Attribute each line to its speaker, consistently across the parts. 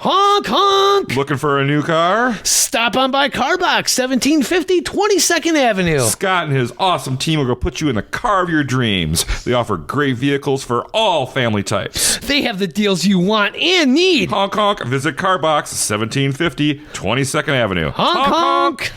Speaker 1: Honk, honk!
Speaker 2: Looking for a new car?
Speaker 1: Stop on by CarBox, 1750 22nd Avenue.
Speaker 2: Scott and his awesome team will go put you in the car of your dreams. They offer great vehicles for all family types.
Speaker 1: They have the deals you want and need.
Speaker 2: Honk, honk. Visit CarBox, 1750 22nd Avenue.
Speaker 1: Honk, honk!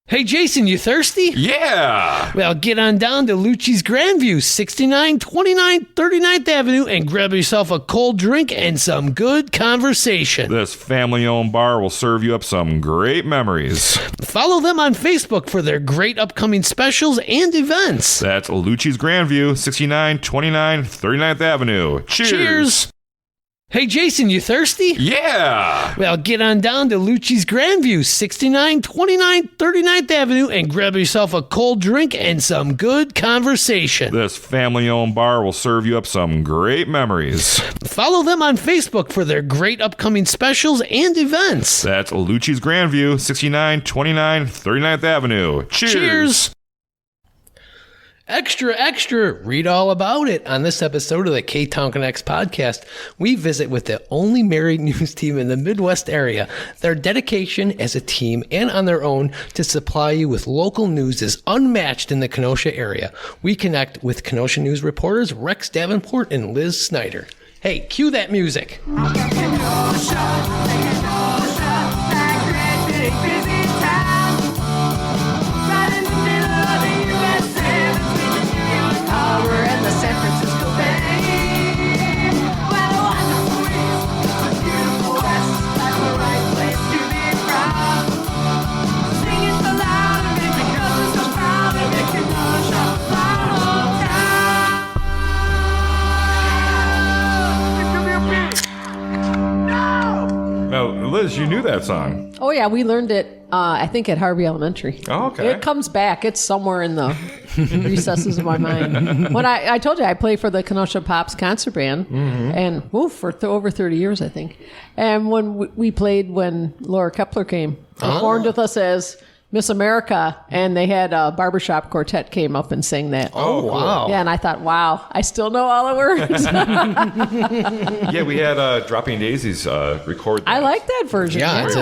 Speaker 1: Hey, Jason, you thirsty?
Speaker 2: Yeah!
Speaker 1: Well, get on down to Lucci's Grandview, 6929 39th Avenue, and grab yourself a cold drink and some good conversation.
Speaker 2: This family-owned bar will serve you up some great memories.
Speaker 1: Follow them on Facebook for their great upcoming specials and events.
Speaker 2: That's Lucci's Grandview, 6929 39th Avenue. Cheers!
Speaker 1: Hey, Jason, you thirsty?
Speaker 2: Yeah!
Speaker 1: Well, get on down to Lucci's Grandview, 6929 39th Avenue, and grab yourself a cold drink and some good conversation.
Speaker 2: This family-owned bar will serve you up some great memories.
Speaker 1: Follow them on Facebook for their great upcoming specials and events.
Speaker 2: That's Lucci's Grandview, 6929 39th Avenue. Cheers!
Speaker 1: Extra, extra, read all about it. On this episode of the Ktown Connects podcast, we visit with the only married news team in the Midwest area. Their dedication as a team and on their own to supply you with local news is unmatched in the Kenosha area. We connect with Kenosha News reporters Rex Davenport and Liz Snyder. Hey, cue that music.
Speaker 2: Liz, you knew that song.
Speaker 3: Oh, yeah. We learned it, I think, at Harvey Elementary.
Speaker 2: Oh, okay.
Speaker 3: It comes back. It's somewhere in the recesses of my mind. When I told you I play for the Kenosha Pops concert band, and for over 30 years, I think. And when we played when Laura Kepler came, performed with us as Miss America, and they had a Barbershop quartet came up and sang that.
Speaker 1: Oh, wow.
Speaker 3: Yeah, and I thought, wow, I still know all the words.
Speaker 2: Yeah, we had Dropping Daisies record that.
Speaker 3: I like that version.
Speaker 1: Yeah, it's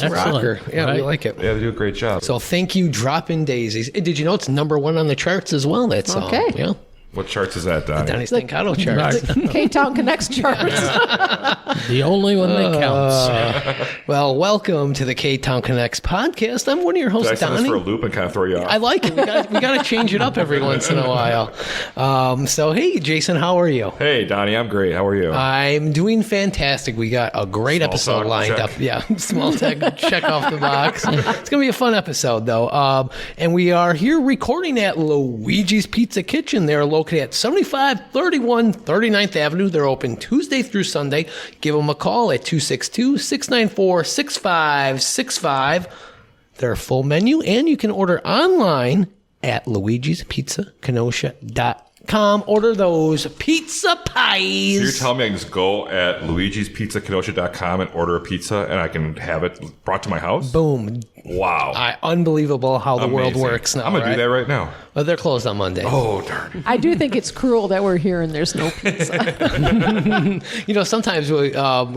Speaker 1: a rocker. Yeah,
Speaker 4: Right.
Speaker 1: we like it.
Speaker 2: Yeah, they do a great job.
Speaker 1: So thank you, Dropping Daisies. Did you know it's number one on the charts as well, that song?
Speaker 3: Okay.
Speaker 1: Yeah.
Speaker 2: What charts is that, Donnie?
Speaker 1: Donnie's Staccato charts.
Speaker 3: K-Town Connects charts.
Speaker 4: The only one that counts.
Speaker 1: Well, welcome to the K-Town Connects podcast. I'm one of your
Speaker 2: Did I
Speaker 1: hosts,
Speaker 2: send this
Speaker 1: Donnie.
Speaker 2: for a loop and kind of throw you off?
Speaker 1: I like it. We got to change it up every once in a while. So, hey, Jason, how are you?
Speaker 2: Hey, Donnie, I'm great. How are you?
Speaker 1: I'm doing fantastic. We got a great
Speaker 2: Small
Speaker 1: episode
Speaker 2: talk,
Speaker 1: lined
Speaker 2: check.
Speaker 1: up. Yeah, small tech check off the box. It's going to be a fun episode, though. And we are here recording at Luigi's Pizza Kitchen. They're located at 7531 39th Avenue. They're open Tuesday through Sunday. Give them a call at 262-694-6565. Their full menu, and you can order online at luigispizzakenosha.com. Order those pizza pies.
Speaker 2: So you're telling me I can just go at luigispizzakenosha.com and order a pizza and I can have it brought to my house?
Speaker 1: Boom.
Speaker 2: Wow.
Speaker 1: Unbelievable how the world
Speaker 2: Amazing.
Speaker 1: works now.
Speaker 2: I'm going to do that right now.
Speaker 1: Well, they're closed on Monday.
Speaker 2: Oh, darn.
Speaker 3: I do think it's cruel that we're here and there's no pizza.
Speaker 1: You know, sometimes we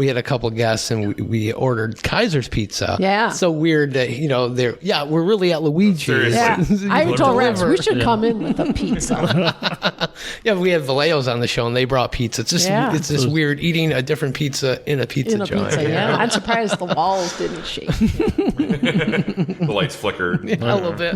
Speaker 1: had a couple guests and we ordered Kaiser's Pizza.
Speaker 3: Yeah.
Speaker 1: So weird that, we're really at Luigi's.
Speaker 2: Seriously.
Speaker 3: Yeah. I even told Rex, we should
Speaker 4: Yeah.
Speaker 3: come in with a pizza.
Speaker 1: Yeah, we had Valeo's on the show and they brought pizza. It's just
Speaker 3: Yeah.
Speaker 1: it's just weird eating a different pizza in a pizza
Speaker 3: In a
Speaker 1: joint.
Speaker 3: pizza, yeah. I'm surprised the walls didn't shake.
Speaker 2: The lights flickered.
Speaker 1: A little bit.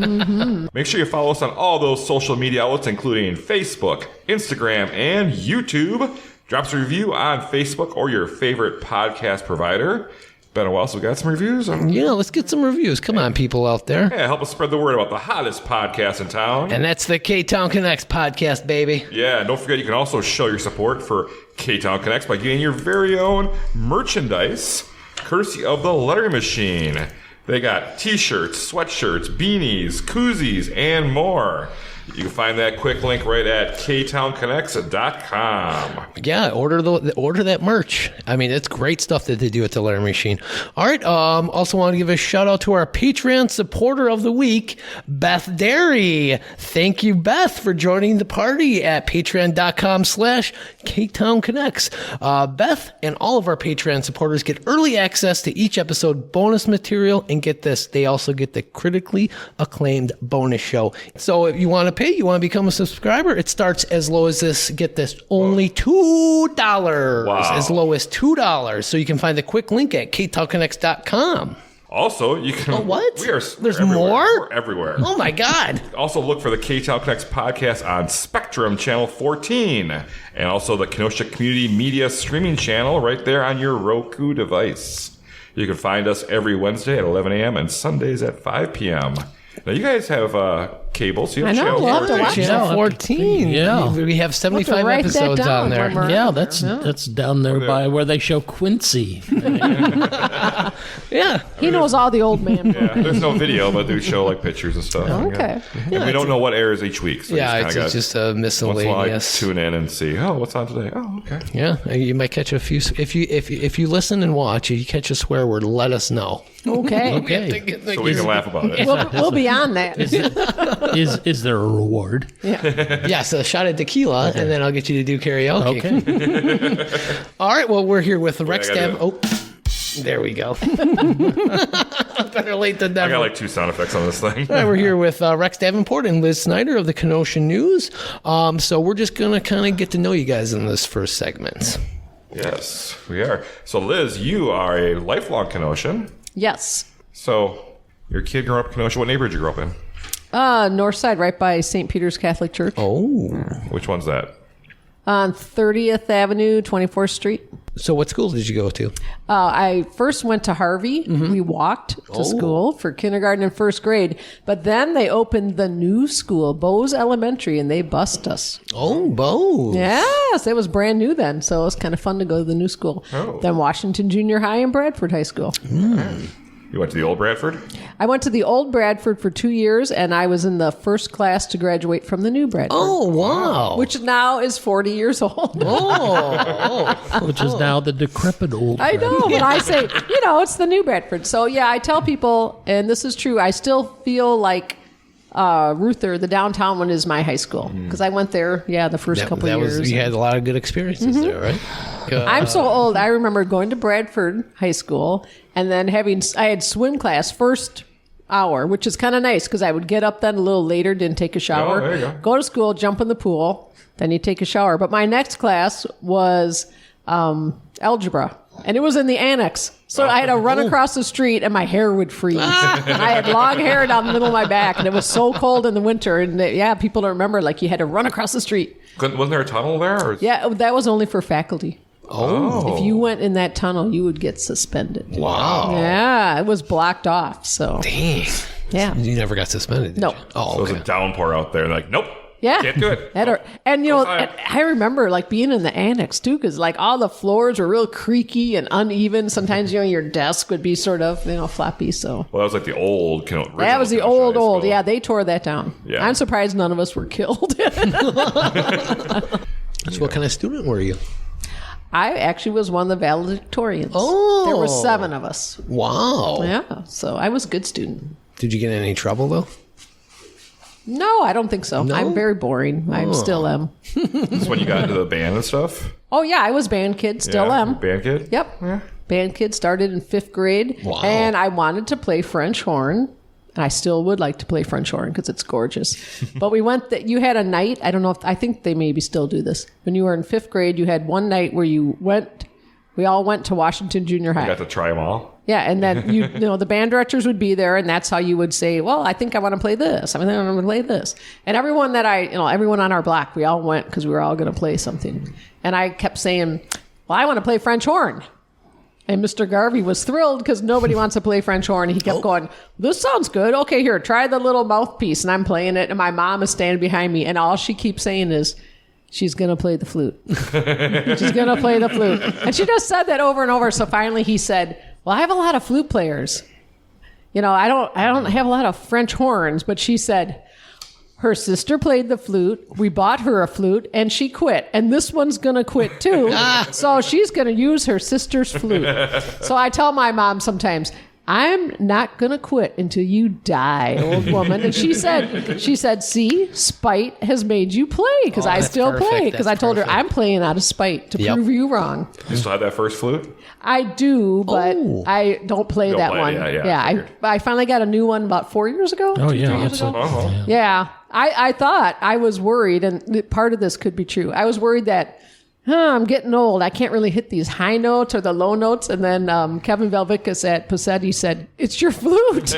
Speaker 2: Make sure you follow us on all those social media outlets, including Facebook, Instagram, and YouTube. Drop us a review on Facebook or your favorite podcast provider. Been a while, so we got some reviews.
Speaker 1: Yeah, let's get some reviews. Come on, people out there.
Speaker 2: Yeah, help us spread the word about the hottest podcast in town.
Speaker 1: And that's the K-Town Connects podcast, baby.
Speaker 2: Yeah, and don't forget you can also show your support for K-Town Connects by getting your very own merchandise, courtesy of the Lettering Machine. They got t-shirts, sweatshirts, beanies, koozies, and more. You can find that quick link right at ktownconnects.com.
Speaker 1: Yeah, order that merch. I mean, it's great stuff that they do at the Letter Machine. All right. Also want to give a shout out to our Patreon supporter of the week, Beth Derry. Thank you, Beth, for joining the party at patreon.com/KTownConnects. Beth and all of our Patreon supporters get early access to each episode bonus material, and get this, they also get the critically acclaimed bonus show. So if you want to pay, you want to become a subscriber, it starts as low as this. Get this, only $2.
Speaker 2: Wow.
Speaker 1: As low as $2. So you can find the quick link at ktownconnects.com.
Speaker 2: Also, you can...
Speaker 1: Oh, what?
Speaker 2: There's
Speaker 1: There's
Speaker 2: everywhere.
Speaker 1: more?
Speaker 2: We're everywhere.
Speaker 1: Oh, my God.
Speaker 2: Also, look for the Ktown Connects podcast on Spectrum Channel 14. And also the Kenosha Community Media streaming channel right there on your Roku device. You can find us every Wednesday at 11 a.m. and Sundays at 5 p.m. Now, you guys have cable, so you have
Speaker 3: I know,
Speaker 2: channel
Speaker 3: we'll have to
Speaker 2: 14.
Speaker 3: watch
Speaker 1: Channel 14.
Speaker 4: Yeah.
Speaker 1: We have 75
Speaker 3: write that
Speaker 1: episodes
Speaker 3: down
Speaker 1: on there.
Speaker 3: when we're-
Speaker 4: Yeah, that's down there by where they show Quincy.
Speaker 1: Yeah.
Speaker 3: He knows all the old man.
Speaker 2: Yeah, there's no video, but they show like pictures and stuff.
Speaker 3: Okay.
Speaker 2: And we don't know what airs each week. So
Speaker 1: Yeah,
Speaker 2: you
Speaker 1: it's
Speaker 2: kinda
Speaker 1: just a
Speaker 2: gotta once in a while,
Speaker 1: miscellaneous.
Speaker 2: tune in and see, oh, what's on today? Oh, okay.
Speaker 1: Yeah, you might catch a few. If you listen and watch, you catch a swear word, let us know.
Speaker 3: Okay.
Speaker 4: Okay.
Speaker 2: So we can laugh about it.
Speaker 3: We'll be on that.
Speaker 4: Is there a reward?
Speaker 1: Yeah, so a shot at tequila, and then I'll get you to do karaoke.
Speaker 4: Okay.
Speaker 1: All right, well, we're here with Rex
Speaker 2: I gotta
Speaker 1: Dab. Oh, there we go. Better late than
Speaker 2: I
Speaker 1: never.
Speaker 2: got like 2 sound effects on this thing.
Speaker 1: All right, we're here with Rex Davenport and Liz Snyder of the Kenosha News. So we're just going to kind of get to know you guys in this first segment.
Speaker 2: Yes, we are. So, Liz, you are a lifelong Kenosian.
Speaker 3: Yes.
Speaker 2: So, your kid grew up in Kenosha. What neighborhood did you grow up in?
Speaker 3: North side, right by St. Peter's Catholic Church.
Speaker 1: Oh.
Speaker 2: Which one's that?
Speaker 3: On 30th Avenue, 24th Street.
Speaker 1: So what school did you go to?
Speaker 3: I first went to Harvey. We walked to school for kindergarten and first grade. But then they opened the new school, Bose Elementary, and they bussed us.
Speaker 1: Oh, Bo.
Speaker 3: Yes, it was brand new then. So it was kind of fun to go to the new school.
Speaker 2: Oh.
Speaker 3: Then Washington Junior High and Bradford High School.
Speaker 2: You went to the old Bradford?
Speaker 3: I went to the old Bradford for 2 years, and I was in the first class to graduate from the new Bradford.
Speaker 1: Oh, wow.
Speaker 3: Which now is 40 years old.
Speaker 4: Which is now the decrepit old.
Speaker 3: I know, but I say, it's the new Bradford. So, yeah, I tell people, and this is true, I still feel like Ruther, the downtown one, is my high school. Because I went there, the first couple years.
Speaker 1: You had a lot of good experiences there, right?
Speaker 3: I'm so old. I remember going to Bradford High School and then I had swim class first hour, which is kind of nice because I would get up then a little later, didn't take a shower,
Speaker 2: there you go.
Speaker 3: to school, jump in the pool, then you take a shower. But my next class was algebra, and it was in the annex. So I had to run across the street and my hair would freeze. And I had long hair down the middle of my back and it was so cold in the winter. And people don't remember, like you had to run across the street.
Speaker 2: Wasn't there a tunnel there? Or?
Speaker 3: Yeah, that was only for faculty.
Speaker 2: Oh.
Speaker 3: If you went in that tunnel, you would get suspended.
Speaker 1: Wow.
Speaker 3: Yeah, it was blocked off. So,
Speaker 1: Dang.
Speaker 3: yeah.
Speaker 1: You never got suspended, did
Speaker 3: No.
Speaker 1: you? Oh,
Speaker 2: So it was
Speaker 1: okay.
Speaker 2: a downpour out there. Like, nope.
Speaker 3: Yeah.
Speaker 2: Can't do it.
Speaker 3: And
Speaker 2: Outside.
Speaker 3: I remember like being in the annex too, because like all the floors were real creaky and uneven. Sometimes, your desk would be sort of, floppy. So
Speaker 2: Well, that was like the old.
Speaker 3: that was the old. Yeah, they tore that down.
Speaker 2: Yeah.
Speaker 3: I'm surprised none of us were killed.
Speaker 1: So what kind of student were you?
Speaker 3: I actually was one of the valedictorians.
Speaker 1: Oh.
Speaker 3: There were 7 of us.
Speaker 1: Wow.
Speaker 3: Yeah. So I was a good student.
Speaker 1: Did you get in any trouble, though?
Speaker 3: No, I don't think so.
Speaker 1: No?
Speaker 3: I'm very boring. I still am.
Speaker 2: That's when you got into the band and stuff?
Speaker 3: Oh, yeah, I was band kid. Still
Speaker 2: Yeah?
Speaker 3: am.
Speaker 2: Band kid?
Speaker 3: Yep. Band kid, started in 5th grade.
Speaker 1: Wow.
Speaker 3: And I wanted to play French horn. And I still would like to play French horn because it's gorgeous. But you had a night. I don't know I think they maybe still do this. When you were in 5th grade, you had one night where we all went to Washington Junior High.
Speaker 2: You got to try them all?
Speaker 3: Yeah, and then the band directors would be there, and that's how you would say, "Well, I think I want to play this. I think I want to play this." And everyone everyone on our block, we all went because we were all going to play something. And I kept saying, "Well, I want to play French horn." And Mr. Garvey was thrilled because nobody wants to play French horn. He kept going, "This sounds good. Okay, here, try the little mouthpiece." And I'm playing it, and my mom is standing behind me, and all she keeps saying is, "She's going to play the flute. She's going to play the flute." And she just said that over and over. So finally he said, "Well, I have a lot of flute players. I don't have a lot of French horns." But she said, Her sister played the flute. We bought her a flute, and she quit. And this one's going to quit too. So she's going to use her sister's flute. So I tell my mom sometimes, I'm not going to quit until you die, old woman. And she said, see, spite has made you play because I still play. Because I told her I'm playing out of spite to prove you wrong.
Speaker 2: You still have that first flute?
Speaker 3: I do, but I don't play that one.
Speaker 2: Yeah,
Speaker 3: I finally got a new one about 4 years ago.
Speaker 4: Oh,
Speaker 3: 3
Speaker 4: yeah.
Speaker 3: years ago. Yeah. I thought I was worried, and part of this could be true. I was worried that, I'm getting old. I can't really hit these high notes or the low notes. And then Kevin Velvicus at Passetti said, it's your flute.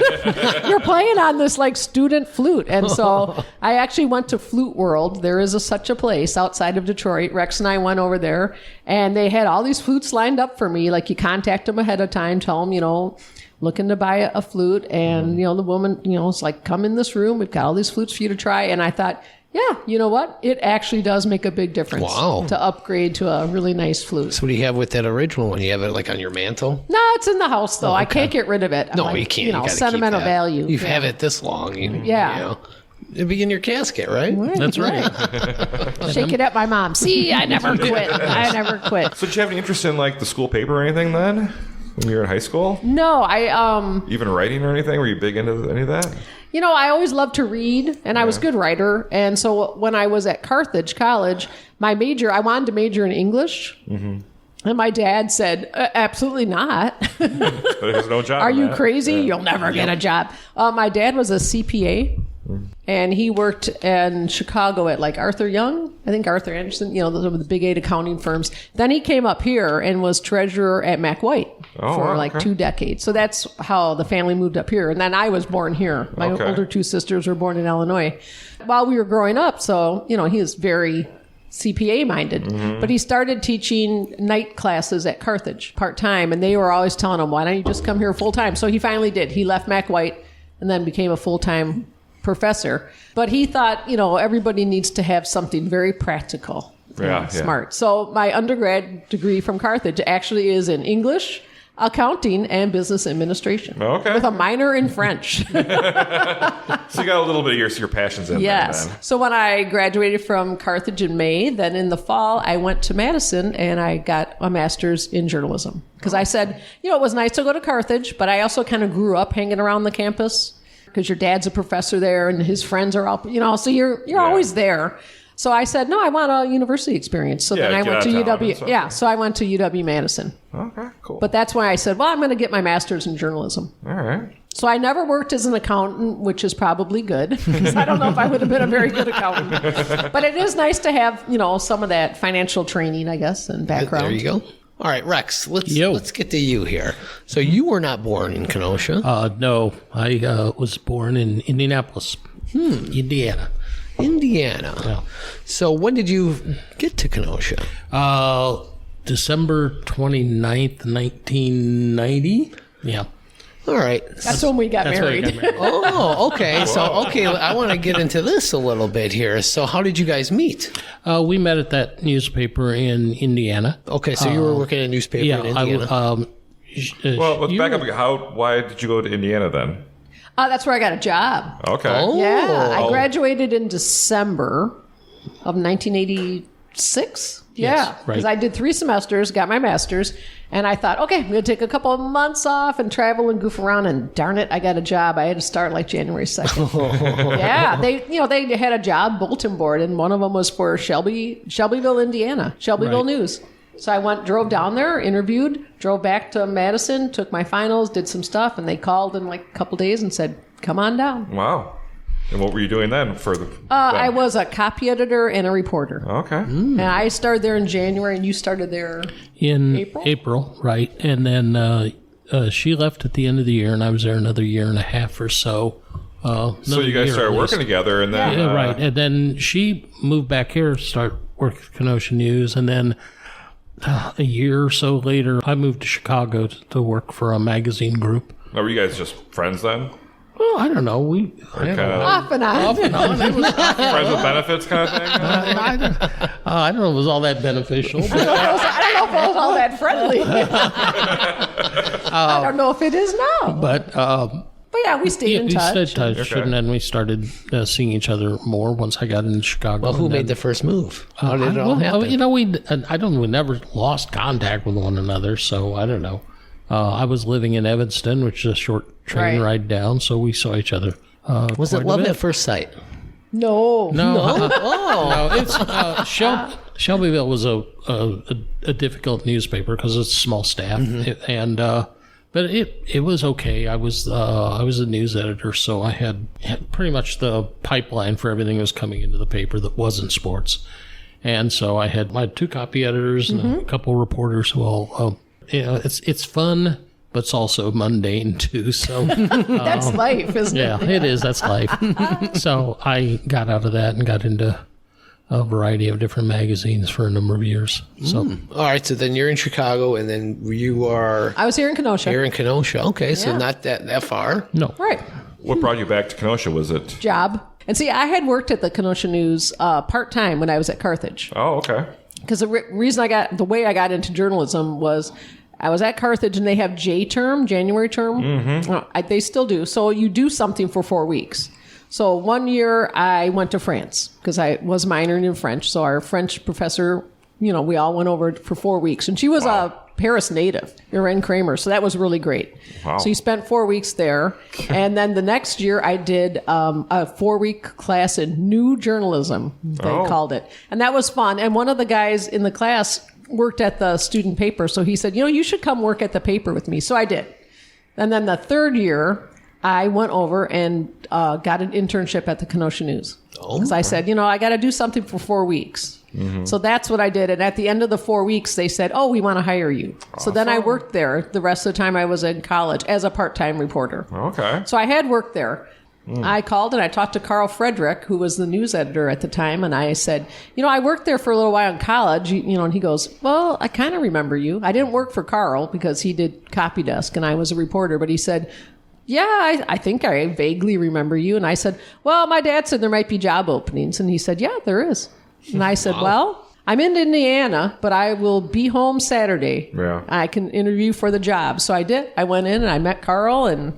Speaker 3: You're playing on this like student flute. And so I actually went to Flute World. There is such a place outside of Detroit. Rex and I went over there, and they had all these flutes lined up for me. Like you contact them ahead of time, tell them, looking to buy a flute. And, the woman, it's like, come in this room. We've got all these flutes for you to try. And I thought, yeah, you know what? It actually does make a big difference to upgrade to a really nice flute.
Speaker 1: So what do you have with that original one? You have it like on your mantle?
Speaker 3: No, it's in the house, though. I can't get rid of it.
Speaker 1: No, you can't. You gotta
Speaker 3: sentimental
Speaker 1: keep that.
Speaker 3: value.
Speaker 1: You've had it this long. It'd be in your casket, right?
Speaker 4: That's right.
Speaker 3: Shake it at my mom. See, I never quit. I never quit.
Speaker 2: So did you have any interest in like the school paper or anything then? When you were in high school?
Speaker 3: No, I
Speaker 2: even writing or anything? Were you big into any of that?
Speaker 3: I always loved to read, and I was a good writer. And so when I was at Carthage College, I wanted to major in English. Mm-hmm. And my dad said, absolutely not.
Speaker 2: There's no job.
Speaker 3: Are you crazy? You'll never get a job. My dad was a CPA. And he worked in Chicago at like Arthur Young, I think Arthur Anderson, some of the big 8 accounting firms. Then he came up here and was treasurer at McLeod for 2 decades. So that's how the family moved up here. And then I was born here. My older 2 sisters were born in Illinois while we were growing up. So, he was very CPA minded, but he started teaching night classes at Carthage part-time. And they were always telling him, why don't you just come here full-time? So he finally did. He left McLeod and then became a full-time professor. But he thought, everybody needs to have something very practical and smart. So my undergrad degree from Carthage actually is in English, accounting, and business administration.
Speaker 2: Okay.
Speaker 3: With a minor in French.
Speaker 2: So you got a little bit of your passions in there.
Speaker 3: Yes.
Speaker 2: Then.
Speaker 3: So when I graduated from Carthage in May, then in the fall, I went to Madison and I got a master's in journalism. Because I said, it was nice to go to Carthage, but I also kind of grew up hanging around the campus. Because your dad's a professor there and his friends are all, so you're always there. So I said, no, I want a university experience. So then I went to UW. Yeah, so I went to UW Madison.
Speaker 2: Okay, cool.
Speaker 3: But that's why I said, well, I'm going to get my master's in journalism.
Speaker 2: All right.
Speaker 3: So I never worked as an accountant, which is probably good. Because I don't know if I would have been a very good accountant. But it is nice to have, some of that financial training, I guess, and background.
Speaker 1: There you go. All right, Rex, let's get to you here. So you were not born in Kenosha.
Speaker 4: No, I was born in Indianapolis, Indiana.
Speaker 1: Yeah. So when did you get to Kenosha?
Speaker 4: December 29th, 1990. Yeah.
Speaker 1: All right.
Speaker 3: That's when we got married.
Speaker 1: Oh, okay. So, I want to get into this a little bit here. So how did you guys meet?
Speaker 4: We met at that newspaper in Indiana.
Speaker 1: Okay, so you were working at a newspaper in Indiana.
Speaker 2: Well, let's back up. Why did you go to Indiana then?
Speaker 3: That's where I got a job.
Speaker 2: Okay.
Speaker 1: Oh.
Speaker 3: Yeah, I graduated in December of 1986. Yeah, because I did 3 semesters, got my master's, and I thought, okay, I'm going to take a couple of months off and travel and goof around, and darn it, I got a job. I had to start like January 2nd. Yeah, they had a job bulletin board, and one of them was for Shelbyville, Indiana, Shelbyville News. So I drove down there, interviewed, drove back to Madison, took my finals, did some stuff, and they called in like a couple days and said, come on down.
Speaker 2: Wow. And what were you doing then for the...
Speaker 3: I was a copy editor and a reporter.
Speaker 2: Okay.
Speaker 3: And I started there in January, and you started there
Speaker 4: in
Speaker 3: April,
Speaker 4: right. And then she left at the end of the year, and I was there another year and a half or so.
Speaker 2: So you guys started working together, and then...
Speaker 4: Yeah, right. And then she moved back here to start working at Kenosha News, and then a year or so later, I moved to Chicago to work for a magazine group.
Speaker 2: Now, were you guys just friends then?
Speaker 4: Well, I don't know.
Speaker 3: Off and on.
Speaker 4: It was
Speaker 2: Friends with benefits kind of thing?
Speaker 4: I don't know if it was all that beneficial. But,
Speaker 3: I don't know if it was all that friendly. I don't know if it is now.
Speaker 4: But
Speaker 3: But yeah, we stayed in
Speaker 4: We
Speaker 3: touch.
Speaker 4: stayed in touch,
Speaker 2: Okay.
Speaker 4: and then we started seeing each other more once I got into Chicago.
Speaker 1: Well, who
Speaker 4: and
Speaker 1: made
Speaker 4: then-
Speaker 1: the first move? How did it all happen?
Speaker 4: You know, we never lost contact with one another, so I don't know. I was living in Evanston, which is a short train
Speaker 3: Right.
Speaker 4: ride down, so we saw each other.
Speaker 1: Was it
Speaker 4: quite a
Speaker 1: love
Speaker 4: bit.
Speaker 1: at first sight?
Speaker 3: No.
Speaker 4: No,
Speaker 1: Oh,
Speaker 4: no, it's Shelbyville was a difficult newspaper because it's a small staff, and but it was okay. I was a news editor, so I had pretty much the pipeline for everything that was coming into the paper that wasn't sports, and so I had my 2 copy editors and a couple reporters who all it's fun, but it's also mundane too. So
Speaker 3: That's life, isn't it?
Speaker 4: yeah, it is. That's life. So I got out of that and got into a variety of different magazines for a number of years. So
Speaker 1: all right. So then you're in Chicago, and then you are
Speaker 3: I was here in Kenosha.
Speaker 1: here in Kenosha. Okay, so
Speaker 3: Yeah.
Speaker 1: not that far.
Speaker 4: no,
Speaker 3: Right.
Speaker 2: What brought you back to Kenosha? Was it?
Speaker 3: Job. And see, I had worked at the Kenosha News part-time when I was at Carthage.
Speaker 2: Oh, okay.
Speaker 3: Because the reason the way I got into journalism was I was at Carthage and they have January term. Mm-hmm. They still do. So you do something for 4 weeks. So one year I went to France because I was minoring in French. So our French professor, we all went over for 4 weeks. And she was a Paris native, Irene Kramer. So that was really great.
Speaker 2: Wow.
Speaker 3: So you spent 4 weeks there. And then the next year I did a 4-week class in new journalism, they called it. And that was fun. And one of the guys in the class worked at the student paper. So he said, you should come work at the paper with me. So I did. And then the third year, I went over and got an internship at the Kenosha News. Because I said, I got to do something for 4 weeks. Mm-hmm. So that's what I did. And at the end of the 4 weeks, they said, we want to hire you. Awesome. So then I worked there the rest of the time I was in college as a part-time reporter.
Speaker 2: Okay.
Speaker 3: So I had worked there. I called and I talked to Carl Frederick, who was the news editor at the time, and I said, I worked there for a little while in college, and he goes, well, I kind of remember you. I didn't work for Carl because he did copy desk and I was a reporter, but he said, yeah, I think I vaguely remember you. And I said, well, my dad said there might be job openings. And he said, yeah, there is. And I said, well, I'm in Indiana, but I will be home Saturday.
Speaker 2: Yeah.
Speaker 3: I can interview for the job. So I did. I went in and I met Carl and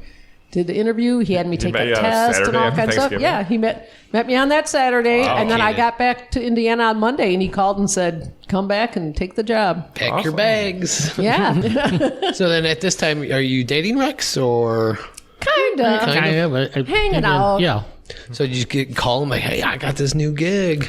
Speaker 3: did the interview. He had me take
Speaker 2: met
Speaker 3: a
Speaker 2: you on a
Speaker 3: test and
Speaker 2: Saturday
Speaker 3: all
Speaker 2: after
Speaker 3: kinds of stuff.
Speaker 2: Thanksgiving?
Speaker 3: Yeah, he met me on that Saturday.
Speaker 2: Wow.
Speaker 3: And then I
Speaker 1: Okay.
Speaker 3: got back to Indiana on Monday and he called and said, come back and take the job.
Speaker 1: Pack your
Speaker 2: Awesome.
Speaker 1: bags.
Speaker 3: Yeah,
Speaker 1: So then at this time, are you dating Rex or?
Speaker 3: kind of.
Speaker 4: kind of
Speaker 3: Hanging out.
Speaker 4: Yeah.
Speaker 1: So you just call him like, hey, I got this new gig.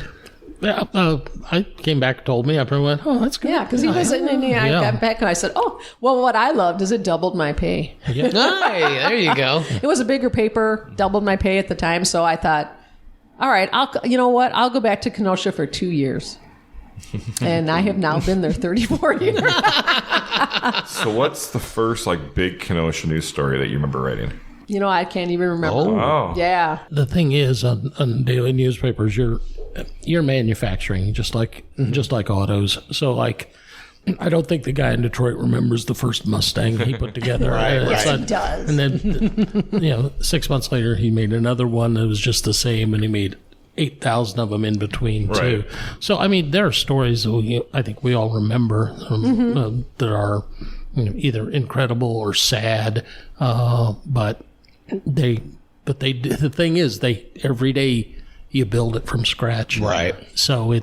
Speaker 4: Yeah, I came back, told me, I went, oh, that's good.
Speaker 3: Yeah, because he was in Indiana.
Speaker 4: Yeah.
Speaker 3: I got back and I said, well, what I loved is it doubled my pay.
Speaker 1: Hey, there you go.
Speaker 3: It was a bigger paper, doubled my pay at the time. So I thought, all right, I'll go back to Kenosha for 2 years. And I have now been there 34 years.
Speaker 2: So what's the first big Kenosha news story that you remember writing?
Speaker 3: I can't even remember.
Speaker 2: Oh.
Speaker 3: Yeah.
Speaker 4: The thing is, on daily newspapers, you're manufacturing just like autos. So I don't think the guy in Detroit remembers the first Mustang he put together.
Speaker 3: Yes, he does.
Speaker 4: And then 6 months later, he made another one that was just the same, and he made 8,000 of them in between too.
Speaker 2: Right.
Speaker 4: So I mean, there are stories that I think we all remember that are either incredible or sad, but the thing is, every day you build it from scratch,
Speaker 1: Right.
Speaker 4: So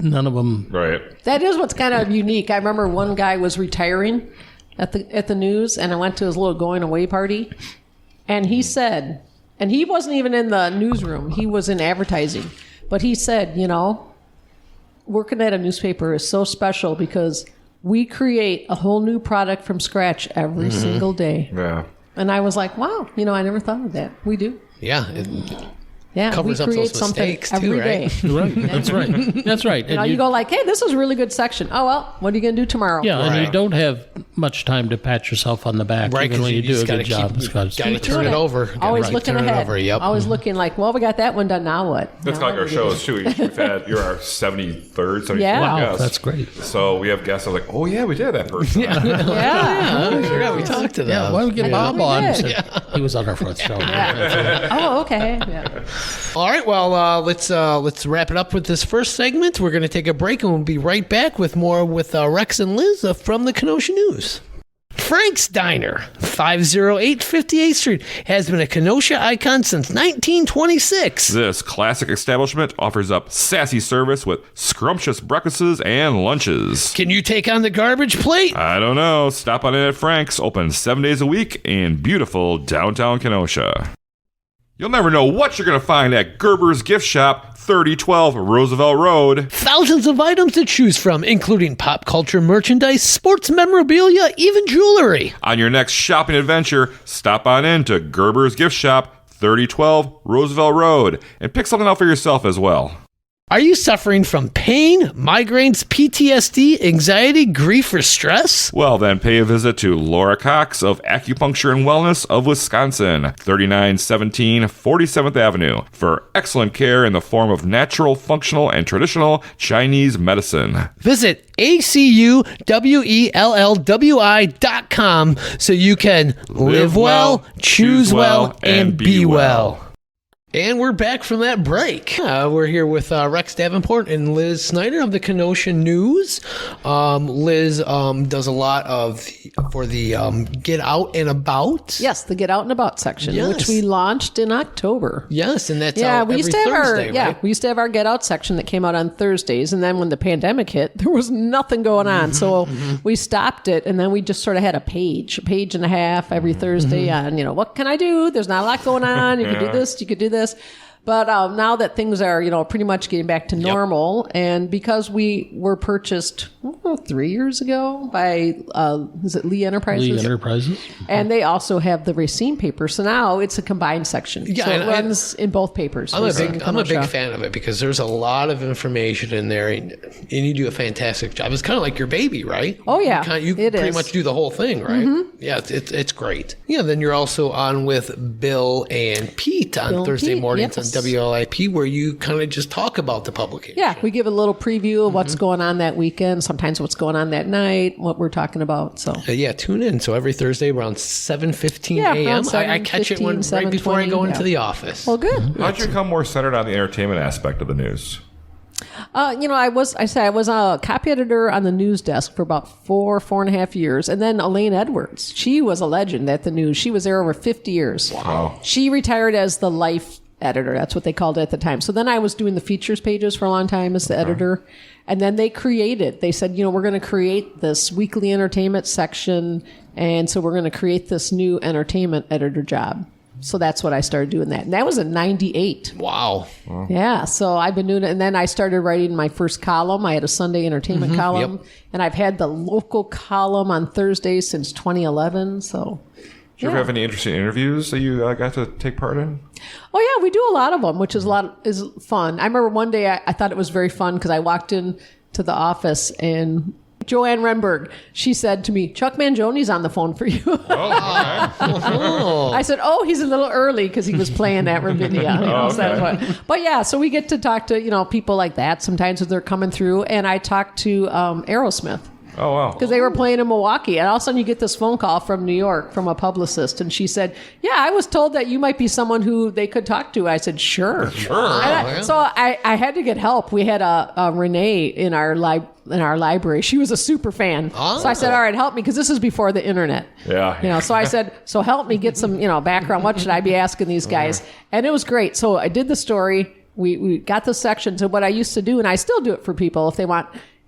Speaker 4: none of them.
Speaker 2: Right.
Speaker 3: That is what's kind of unique. I remember one guy was retiring at the news, and I went to his little going away party, and he said, and he wasn't even in the newsroom, he was in advertising, but he said, working at a newspaper is so special because we create a whole new product from scratch every single day.
Speaker 2: Yeah.
Speaker 3: And I was like, wow, I never thought of that. We do.
Speaker 1: Yeah.
Speaker 3: Yeah,
Speaker 1: Covers
Speaker 3: we
Speaker 1: up
Speaker 3: create
Speaker 1: those
Speaker 3: something
Speaker 1: mistakes, too,
Speaker 3: every
Speaker 1: right?
Speaker 3: day.
Speaker 4: Right. That's right. That's right. And
Speaker 3: You go like, hey, this is a really good section. Oh, well, what are you going to do tomorrow?
Speaker 4: yeah, and you
Speaker 1: Right.
Speaker 4: don't have much time to pat yourself on the back,
Speaker 1: Right,
Speaker 4: even
Speaker 1: 'cause
Speaker 4: when you
Speaker 1: you
Speaker 4: do
Speaker 1: just
Speaker 4: a good
Speaker 1: gotta
Speaker 4: job.
Speaker 1: keep-
Speaker 4: It's gotta
Speaker 1: gotta
Speaker 4: keep
Speaker 1: turn
Speaker 3: Doing
Speaker 1: it over.
Speaker 3: Always
Speaker 1: Right,
Speaker 3: looking
Speaker 1: turn it
Speaker 3: ahead.
Speaker 1: over, yep.
Speaker 3: Always looking like, well, we got that one done. Now what?
Speaker 2: That's
Speaker 3: Now
Speaker 2: like our
Speaker 3: what do we
Speaker 2: shows too. We've had you're our 73rd, 74th
Speaker 3: Yeah.
Speaker 4: Wow,
Speaker 2: guest.
Speaker 4: that's great.
Speaker 2: So we have guests. I was like, oh yeah, we did that person.
Speaker 3: do? Yeah.
Speaker 1: I forgot we talked to them.
Speaker 4: Yeah, why don't we get
Speaker 3: I
Speaker 4: Bob
Speaker 3: thought we
Speaker 4: on?
Speaker 3: did.
Speaker 4: He was on our fourth show.
Speaker 3: Oh, okay. Yeah.
Speaker 1: All right, well, let's wrap it up with this first segment. We're going to take a break, and we'll be right back with more with Rex and Liz from the Kenosha News. Frank's Diner, 508 58th Street, has been a Kenosha icon since 1926.
Speaker 2: This classic establishment offers up sassy service with scrumptious breakfasts and lunches.
Speaker 1: Can you take on the garbage plate?
Speaker 2: I don't know. Stop on in at Frank's, open 7 days a week in beautiful downtown Kenosha. You'll never know what you're going to find at Gerber's Gift Shop, 3012 Roosevelt Road.
Speaker 1: Thousands of items to choose from, including pop culture merchandise, sports memorabilia, even jewelry.
Speaker 2: On your next shopping adventure, stop on in to Gerber's Gift Shop, 3012 Roosevelt Road, and pick something out for yourself as well.
Speaker 1: Are you suffering from pain, migraines, PTSD, anxiety, grief, or stress?
Speaker 2: Well, then pay a visit to Laura Cox of Acupuncture and Wellness of Wisconsin, 3917 47th Avenue, for excellent care in the form of natural, functional, and traditional Chinese medicine.
Speaker 1: Visit ACUWELLWI.com so you can live well, choose well, and be well. And we're back from that break. We're here with Rex Davenport and Liz Snyder of the Kenosha News. Liz does a lot for the Get Out and About.
Speaker 3: Yes, the Get Out and About section,
Speaker 1: Yes.
Speaker 3: which we launched in October.
Speaker 1: Yes, and that's out
Speaker 3: we
Speaker 1: every
Speaker 3: used to have
Speaker 1: Thursday,
Speaker 3: our
Speaker 1: right?
Speaker 3: we used to have our Get Out section that came out on Thursdays, and then when the pandemic hit, there was nothing going on, so we stopped it, and then we just sort of had a page and a half every Thursday on what can I do? There's not a lot going on. You could do this. You could do this. But now that things are, pretty much getting back to normal, and because we were purchased 3 years ago by, is it Lee Enterprises?
Speaker 4: Lee Enterprises.
Speaker 3: And they also have the Racine paper. So now it's a combined section.
Speaker 1: Yeah,
Speaker 3: so it
Speaker 1: and
Speaker 3: runs in both papers.
Speaker 1: I'm a big fan of it because there's a lot of information in there, and you do a fantastic job. It's kind of like your baby, right?
Speaker 3: Oh, yeah.
Speaker 1: You
Speaker 3: it
Speaker 1: pretty
Speaker 3: is.
Speaker 1: much do the whole thing, right? Mm-hmm. Yeah, it's great. Yeah, then you're also on with Bill and Pete on Thursday mornings on WLIP, where you kind of just talk about the publication.
Speaker 3: Yeah, we give a little preview of what's going on that weekend, sometimes what's going on that night, what we're talking about. So
Speaker 1: tune in. So every Thursday around 7:15
Speaker 3: around
Speaker 1: a.m. I catch it
Speaker 3: 7:15,
Speaker 1: right before I go into
Speaker 3: yeah.
Speaker 1: the office.
Speaker 3: Well, good.
Speaker 2: How'd you become more centered on the entertainment aspect of the news?
Speaker 3: I was a copy editor on the news desk for about 4.5 years. And then Elaine Edwards, she was a legend at the news. She was there over 50 years.
Speaker 2: Wow.
Speaker 3: She retired as the life editor. That's what they called it at the time. So then I was doing the features pages for a long time as the editor. And then they said, we're going to create this weekly entertainment section. And so we're going to create this new entertainment editor job. So that's what I started doing that. And that was in 98.
Speaker 1: Wow.
Speaker 3: Yeah. So I've been doing it. And then I started writing my first column. I had a Sunday entertainment column.
Speaker 1: Yep.
Speaker 3: And I've had the local column on Thursdays since 2011. So.
Speaker 2: Did you ever have any interesting interviews that you got to take part in?
Speaker 3: Oh, yeah, we do a lot of them, which is fun. I remember one day I thought it was very fun because I walked in to the office and Joanne Renberg, she said to me, Chuck Mangioni's on the phone for you. I said, he's a little early because he was playing at Ravinia. So but yeah, so we get to talk to, people like that sometimes if they're coming through. And I talked to Aerosmith.
Speaker 2: Oh, wow.
Speaker 3: Because they were playing in Milwaukee. And all of a sudden you get this phone call from New York from a publicist. And she said, I was told that you might be someone who they could talk to. I said, sure. So I had to get help. We had a Renee in our library. She was a super fan. Oh. So I said, all right, help me. Because this is before the internet.
Speaker 2: Yeah.
Speaker 3: So I said, so help me get some, background. What should I be asking these guys? And it was great. So I did the story. We got the section to what I used to do. And I still do it for people if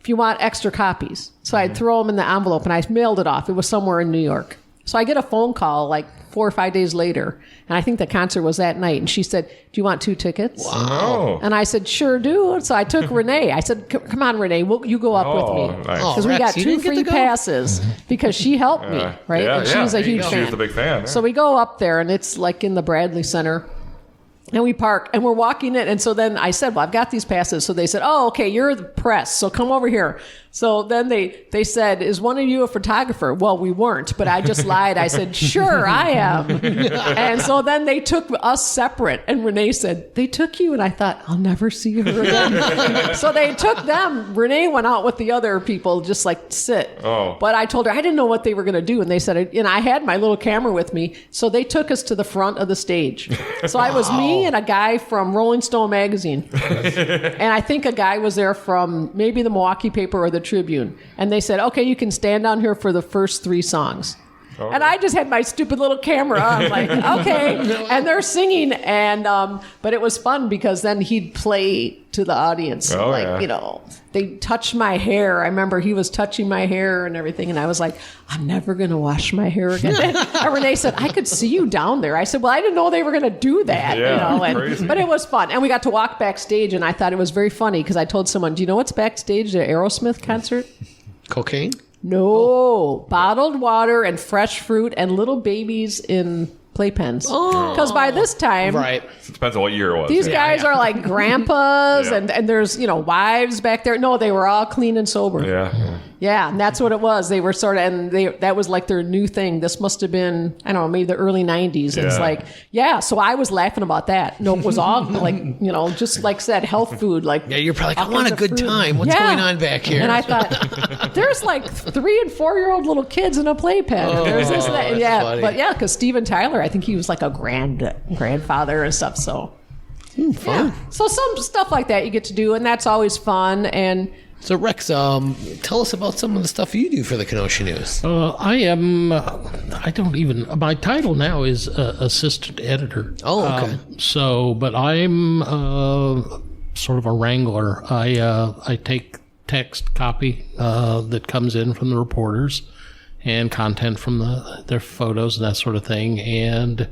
Speaker 3: you want extra copies. So I'd throw them in the envelope and I mailed it off. It was somewhere in New York. So I get a phone call like 4 or 5 days later. And I think the concert was that night. And she said, do you want 2 tickets?
Speaker 2: Wow.
Speaker 3: And I said, sure do. So I took Renee. I said, come on, Renee, you go up with me.
Speaker 2: Nice.
Speaker 3: Because we got 2 free passes because she helped me, right?
Speaker 2: Yeah,
Speaker 3: and she's a huge fan.
Speaker 2: She's a big fan. Yeah.
Speaker 3: So we go up there and it's like in the Bradley Center. And we park and we're walking it. And so then I said, I've got these passes. So they said, okay, you're the press. So come over here. So then they said, is one of you a photographer? Well, we weren't, but I just lied. I said, sure, I am. And so then they took us separate. And Renee said, they took you. And I thought, I'll never see her again. So they took them. Renee went out with the other people, just like sit.
Speaker 2: Oh.
Speaker 3: But I told her I didn't know what they were going to do. And they said, and I had my little camera with me. So they took us to the front of the stage. So I was me and a guy from Rolling Stone magazine. And I think a guy was there from maybe the Milwaukee paper or the Tribune. And they said, okay, you can stand down here for the first 3 songs. And I just had my stupid little camera. I'm like, okay. And they're singing. And, but it was fun because then he'd play to the audience.
Speaker 2: Oh,
Speaker 3: like,
Speaker 2: yeah.
Speaker 3: you know, they touched my hair. I remember he was touching my hair and everything. And I was like, I'm never going to wash my hair again. And Renee said, I could see you down there. I said, well, I didn't know they were going to do that.
Speaker 2: Yeah,
Speaker 3: you know,
Speaker 2: crazy.
Speaker 3: but it was fun. And we got to walk backstage. And I thought it was very funny because I told someone, do you know what's backstage at Aerosmith concert?
Speaker 1: Cocaine?
Speaker 3: No, bottled water and fresh fruit and little babies in playpens. Because by this time,
Speaker 1: Right.
Speaker 2: It depends on what year it was.
Speaker 3: these guys are like grandpas,
Speaker 2: Yeah.
Speaker 3: and there's, you know, wives back there. No, they were all clean and sober.
Speaker 2: Yeah.
Speaker 3: Yeah, and that's what it was. They were sort of, and that was like their new thing. This must have been, I don't know, maybe the early 90s. It's
Speaker 2: Yeah.
Speaker 3: like, yeah, so I was laughing about that. No, it was all like, you know, just like said, health food. Like,
Speaker 1: Yeah, you're probably like,
Speaker 3: all
Speaker 1: I want
Speaker 3: kinds
Speaker 1: a
Speaker 3: of
Speaker 1: good
Speaker 3: fruit.
Speaker 1: time. What's
Speaker 3: Yeah.
Speaker 1: going on back here?
Speaker 3: And I thought, there's like 3 and 4 year old little kids in a playpen. There's this, and that.
Speaker 1: that's
Speaker 3: Yeah,
Speaker 1: funny.
Speaker 3: but yeah, because Steven Tyler, I think he was like a grandfather and stuff. So,
Speaker 1: Fun.
Speaker 3: yeah. So some stuff like that you get to do, and that's always fun. And
Speaker 1: So, Rex, tell us about some of the stuff you do for the Kenosha News.
Speaker 4: I am. I don't even. My title now is assistant editor.
Speaker 1: Oh, okay.
Speaker 4: But I'm sort of a wrangler. I take text copy that comes in from the reporters and content from their photos and that sort of thing, and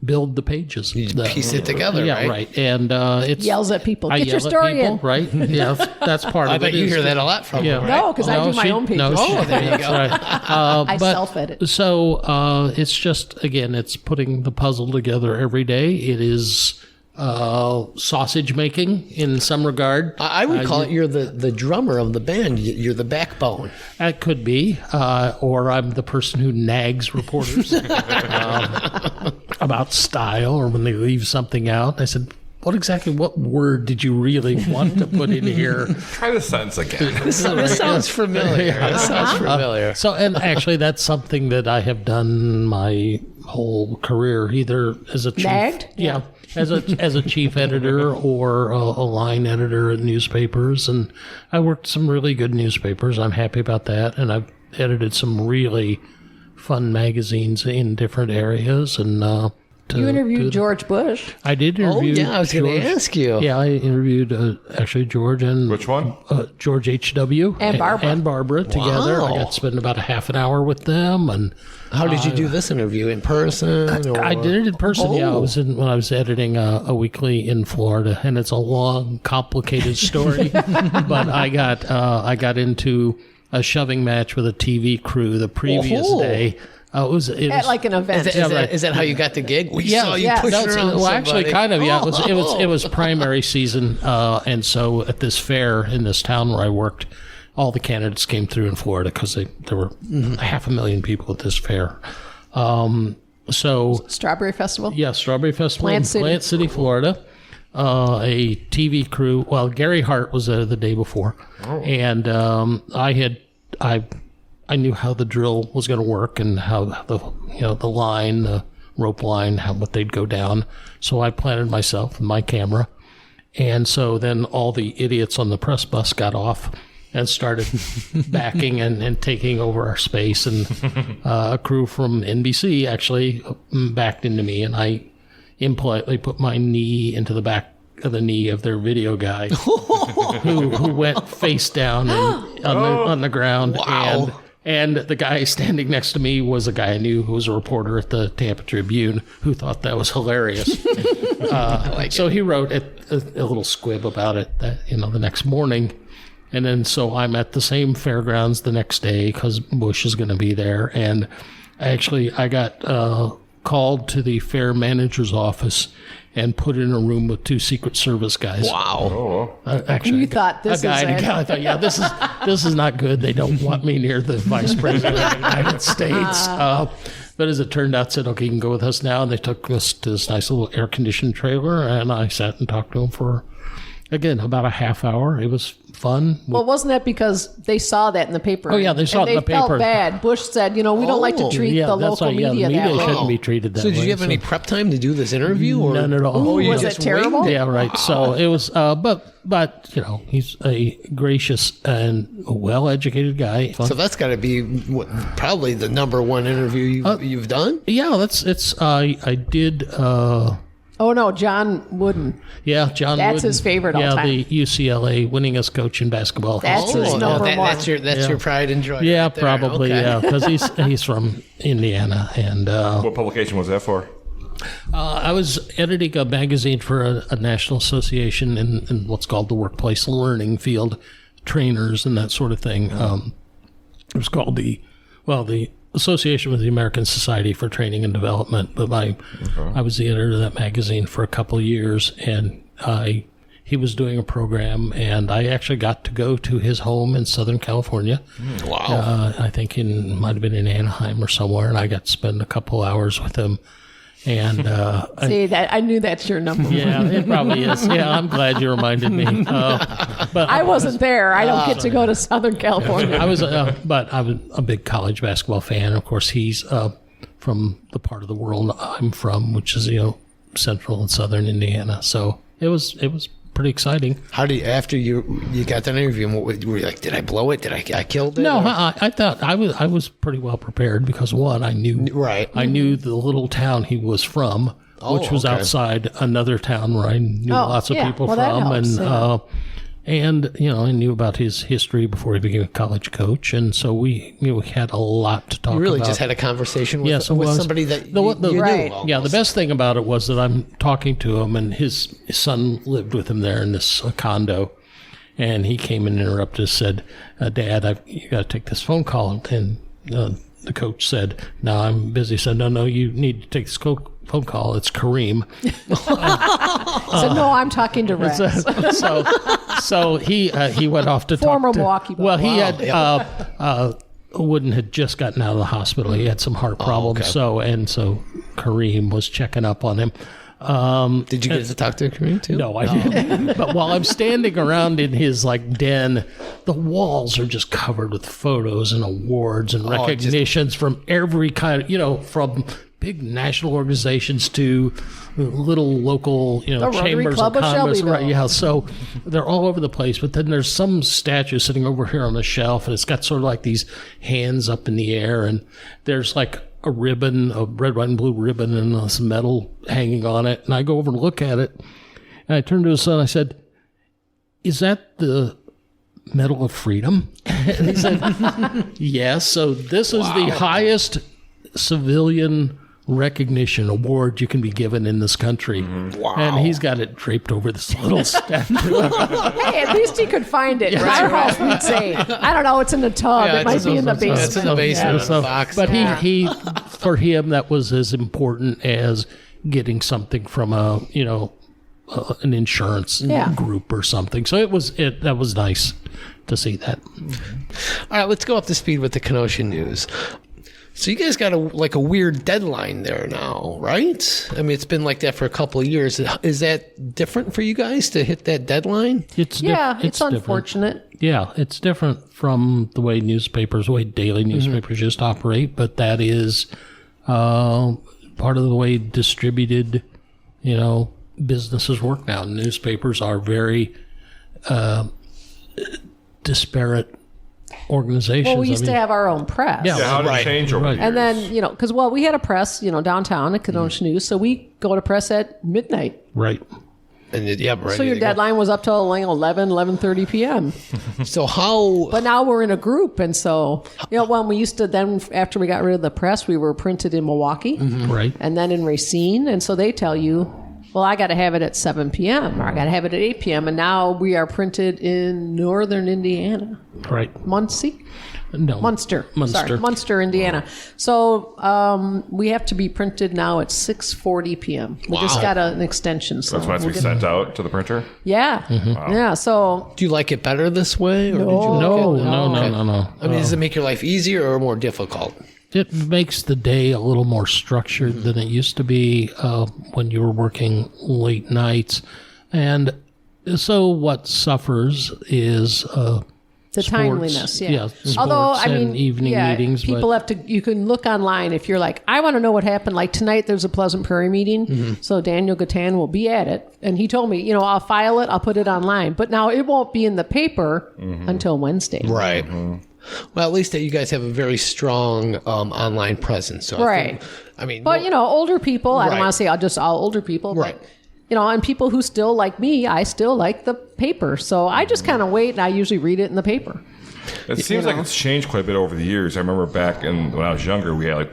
Speaker 4: build the pages.
Speaker 1: Piece it together,
Speaker 4: Yeah,
Speaker 1: right?
Speaker 4: And it's
Speaker 3: yells at people.
Speaker 4: I
Speaker 3: Get your
Speaker 4: yell at
Speaker 3: story
Speaker 4: people,
Speaker 3: in.
Speaker 4: Right? Yeah, that's part
Speaker 1: I
Speaker 4: of it.
Speaker 1: bet you
Speaker 4: is
Speaker 1: hear
Speaker 4: to-
Speaker 1: that a lot from
Speaker 4: Yeah.
Speaker 1: them,
Speaker 3: No,
Speaker 1: right?
Speaker 3: because I do my own pages.
Speaker 1: Oh, there you go.
Speaker 4: Right.
Speaker 3: I self-edit.
Speaker 4: So it's just, again, it's putting the puzzle together every day. It is sausage making in some regard.
Speaker 1: I would call it you're the drummer of the band. You're the backbone.
Speaker 4: That could be, or I'm the person who nags reporters about style, or when they leave something out. I said, what word did you really want to put in here?
Speaker 2: Try the sentence again.
Speaker 1: This sounds familiar. This sounds familiar.
Speaker 4: So, and actually, that's something that I have done my whole career, either as a chief,
Speaker 3: Nagged?
Speaker 4: yeah, as a chief editor or a line editor at newspapers, and I worked some really good newspapers. I'm happy about that, and I've edited some really fun magazines in different areas, and.
Speaker 3: You interviewed George Bush.
Speaker 4: I did interview.
Speaker 1: Oh, yeah, I was going to
Speaker 4: George.
Speaker 1: ask you.
Speaker 4: Yeah, I interviewed actually George and
Speaker 2: Which one?
Speaker 4: George H.W.
Speaker 3: And Barbara.
Speaker 4: and Barbara together. I got to spend about a half an hour with them, and
Speaker 1: How did you do this interview? In person? Or?
Speaker 4: I did it in person. Yeah, I
Speaker 1: Oh.
Speaker 4: was when I was editing a weekly in Florida, and it's a long, complicated story. But I got into a shoving match with a TV crew the previous
Speaker 1: Oh.
Speaker 4: day. It was
Speaker 3: At like an event.
Speaker 1: Is that how you got the gig? We saw you
Speaker 3: yeah,
Speaker 1: push
Speaker 3: that's-
Speaker 1: around
Speaker 4: well, actually,
Speaker 1: somebody.
Speaker 4: kind of. Yeah, it was primary season, and so at this fair in this town where I worked, all the candidates came through in Florida because there were 500,000 people at this fair. So
Speaker 3: Strawberry Festival.
Speaker 4: yeah, Strawberry Festival
Speaker 3: Plant
Speaker 4: in Plant City, Florida. A TV crew. Well, Gary Hart was there the day before, and I knew how the drill was going to work and how the line, the rope line, what they'd go down. So I planted myself and my camera, and so then all the idiots on the press bus got off and started backing and taking over our space, and a crew from NBC actually backed into me, and I impolitely put my knee into the back of the knee of their video guy who went face down on the ground.
Speaker 1: Wow.
Speaker 4: And the guy standing next to me was a guy I knew who was a reporter at the Tampa Tribune who thought that was hilarious. So he wrote a little squib about it the next morning. And then so I'm at the same fairgrounds the next day because Bush is going to be there. And I got called to the fair manager's office and put in a room with 2 Secret Service guys.
Speaker 1: Wow.
Speaker 4: Actually,
Speaker 3: You thought this
Speaker 4: a guy
Speaker 3: is
Speaker 4: and a
Speaker 3: it.
Speaker 4: gal. I thought, yeah, this is not good. They don't want me near the vice president of the United States. But as it turned out, said, okay, you can go with us now. And they took us to this nice little air-conditioned trailer, and I sat and talked to them for again, about a half hour. It was fun.
Speaker 3: Well, wasn't that because they saw that in the paper?
Speaker 4: Oh, yeah, they saw it in the
Speaker 3: They felt
Speaker 4: paper.
Speaker 3: bad. Bush said, we don't like to treat the local media
Speaker 4: the media
Speaker 3: that way.
Speaker 4: shouldn't be treated that
Speaker 1: So
Speaker 4: way.
Speaker 1: did you have any prep time to do this interview? Or?
Speaker 4: None at all.
Speaker 3: Ooh,
Speaker 1: you
Speaker 3: was it
Speaker 1: just
Speaker 3: terrible?
Speaker 1: winged it?
Speaker 4: Yeah, right. So it was, but he's a gracious and well-educated guy.
Speaker 1: So that's got to be probably the number one interview you've done?
Speaker 4: Yeah, I did.
Speaker 3: Oh, no, John Wooden.
Speaker 4: Yeah, John.
Speaker 3: That's
Speaker 4: Wooden.
Speaker 3: his favorite all
Speaker 4: Yeah,
Speaker 3: time.
Speaker 4: the UCLA winningest coach in basketball.
Speaker 3: That's his number one.
Speaker 1: That's your pride and joy.
Speaker 4: Yeah,
Speaker 1: right there.
Speaker 4: probably.
Speaker 1: Okay.
Speaker 4: Yeah, because he's from Indiana, and
Speaker 2: What publication was that for?
Speaker 4: I was editing a magazine for a national association in what's called the workplace learning field, trainers and that sort of thing. It was called the Association with the American Society for Training and Development. But I was the editor of that magazine for a couple of years, and he was doing a program, and I actually got to go to his home in Southern California.
Speaker 1: Wow.
Speaker 4: I think might have been in Anaheim or somewhere, and I got to spend a couple hours with him. And
Speaker 3: See, I knew that's your number one.
Speaker 4: yeah, it probably is. Yeah, I'm glad you reminded me. But
Speaker 3: I wasn't there. I don't get to go to Southern California.
Speaker 4: I was a big college basketball fan. Of course, he's from the part of the world I'm from, which is central and southern Indiana. So it was pretty exciting.
Speaker 1: How do you, after you got that interview, what, were you like, did I blow it? Did I killed it?
Speaker 4: No,
Speaker 1: Or-
Speaker 4: I thought I was pretty well prepared because one, I knew I knew the little town he was from, which was
Speaker 1: okay.
Speaker 4: outside another town where I knew lots of
Speaker 3: yeah.
Speaker 4: people
Speaker 3: Well, that
Speaker 4: from,
Speaker 3: helps,
Speaker 4: and I knew about his history before he became a college coach, and so we had a lot to talk about.
Speaker 1: You really just had a conversation with,
Speaker 4: Yes, it
Speaker 1: with
Speaker 4: was.
Speaker 1: somebody that
Speaker 4: The-
Speaker 1: you
Speaker 4: the-
Speaker 1: knew.
Speaker 3: Right.
Speaker 4: Yeah, the
Speaker 1: almost.
Speaker 4: best thing about it was that I'm talking to him, and his son lived with him there in this condo, and he came and interrupted us, said, "Dad, you got to take this phone call." And the coach said, "No, I'm busy." He said, "No, you need to take this phone call. It's Kareem."
Speaker 3: So, no, I'm talking to Rex.
Speaker 4: So he went off to
Speaker 3: Former
Speaker 4: talk to,
Speaker 3: Milwaukee Bucks.
Speaker 4: Well, he had Wooden had just gotten out of the hospital. He had some heart problems.
Speaker 1: okay.
Speaker 4: So Kareem was checking up on him.
Speaker 1: Did you get to talk to Kareem too?
Speaker 4: No, I didn't. But while I'm standing around in his den, the walls are just covered with photos and awards and recognitions from every kind of, from big national organizations to little local,
Speaker 3: Rotary
Speaker 4: chambers
Speaker 3: Club
Speaker 4: of
Speaker 3: of
Speaker 4: commerce.
Speaker 3: Shelbyville.
Speaker 4: Right, yeah. So they're all over the place. But then there's some statue sitting over here on the shelf, and it's got sort of like these hands up in the air, and there's like a ribbon, a red, white, and blue ribbon, and this medal hanging on it. And I go over and look at it, and I turned to his son. I said, "Is that the Medal of Freedom?" And he said, "Yes. So this is the highest civilian recognition award you can be given in this country."
Speaker 1: Wow.
Speaker 4: And he's got it draped over this little statue.
Speaker 3: Hey, at least he could find it. Our house, we'd say, I don't know, it's in the tub.
Speaker 1: Yeah,
Speaker 3: it might be in the basement.
Speaker 1: It's in the basement of the box.
Speaker 4: But he for him that was as important as getting something from an insurance
Speaker 3: Yeah.
Speaker 4: group or something. So that was nice to see that.
Speaker 1: All right, let's go up to speed with the Kenosha news. So you guys got a weird deadline there now, right? I mean, it's been like that for a couple of years. Is that different for you guys to hit that deadline?
Speaker 4: It's
Speaker 3: It's
Speaker 4: different.
Speaker 3: unfortunate.
Speaker 4: Yeah, it's different from the way daily newspapers just operate, but that is part of the way distributed, businesses work now. Newspapers are very disparate organizations.
Speaker 3: Well, we used to have our own press.
Speaker 4: Yeah.
Speaker 2: Yeah, how did
Speaker 1: Right.
Speaker 2: it change over
Speaker 4: Right.
Speaker 2: the years?
Speaker 3: And then, because, we had a press, downtown at Kenosha News. So we go to press at midnight.
Speaker 4: Right.
Speaker 1: And right.
Speaker 3: So your deadline was up till 11:30 p.m.
Speaker 1: So how?
Speaker 3: But now we're in a group. And so, when we used to then, after we got rid of the press, we were printed in Milwaukee
Speaker 4: Right.
Speaker 3: and then in Racine. And so they tell you, well, I got to have it at 7 p.m. or I got to have it at 8 p.m. And now we are printed in northern Indiana.
Speaker 4: Right.
Speaker 3: Muncie?
Speaker 4: No.
Speaker 3: Munster.
Speaker 4: Munster.
Speaker 3: Sorry, Munster, Indiana. So we have to be printed now at 6:40 p.m. We just got an extension. So
Speaker 2: That's when it's
Speaker 3: we'll
Speaker 2: be sent out to the printer?
Speaker 3: Yeah. Yeah. So
Speaker 1: Do you like it better this way, or did you
Speaker 3: No.
Speaker 1: like
Speaker 4: No,
Speaker 1: it?
Speaker 4: no.
Speaker 1: I mean, does it make your life easier or more difficult?
Speaker 4: It makes the day a little more structured than it used to be when you were working late nights. And So what suffers is
Speaker 3: the
Speaker 4: sports,
Speaker 3: timeliness, yeah.
Speaker 4: Sports
Speaker 3: Although, I mean,
Speaker 4: and evening meetings.
Speaker 3: People have to, you can look online if you're like, I want to know what happened. Like tonight, there's a Pleasant Prairie meeting. So Daniel Gatan will be at it. And he told me, I'll file it, I'll put it online. But now it won't be in the paper until Wednesday.
Speaker 1: Right. Well, at least that you guys have a very strong online presence. So
Speaker 3: Right.
Speaker 1: But,
Speaker 3: older people, I don't
Speaker 1: Right.
Speaker 3: want to say just all older people.
Speaker 1: Right.
Speaker 3: But, and people who still like me, I still like the paper. So I just kind of wait, and I usually read it in the paper.
Speaker 2: It seems like it's changed quite a bit over the years. I remember back when I was younger, we had like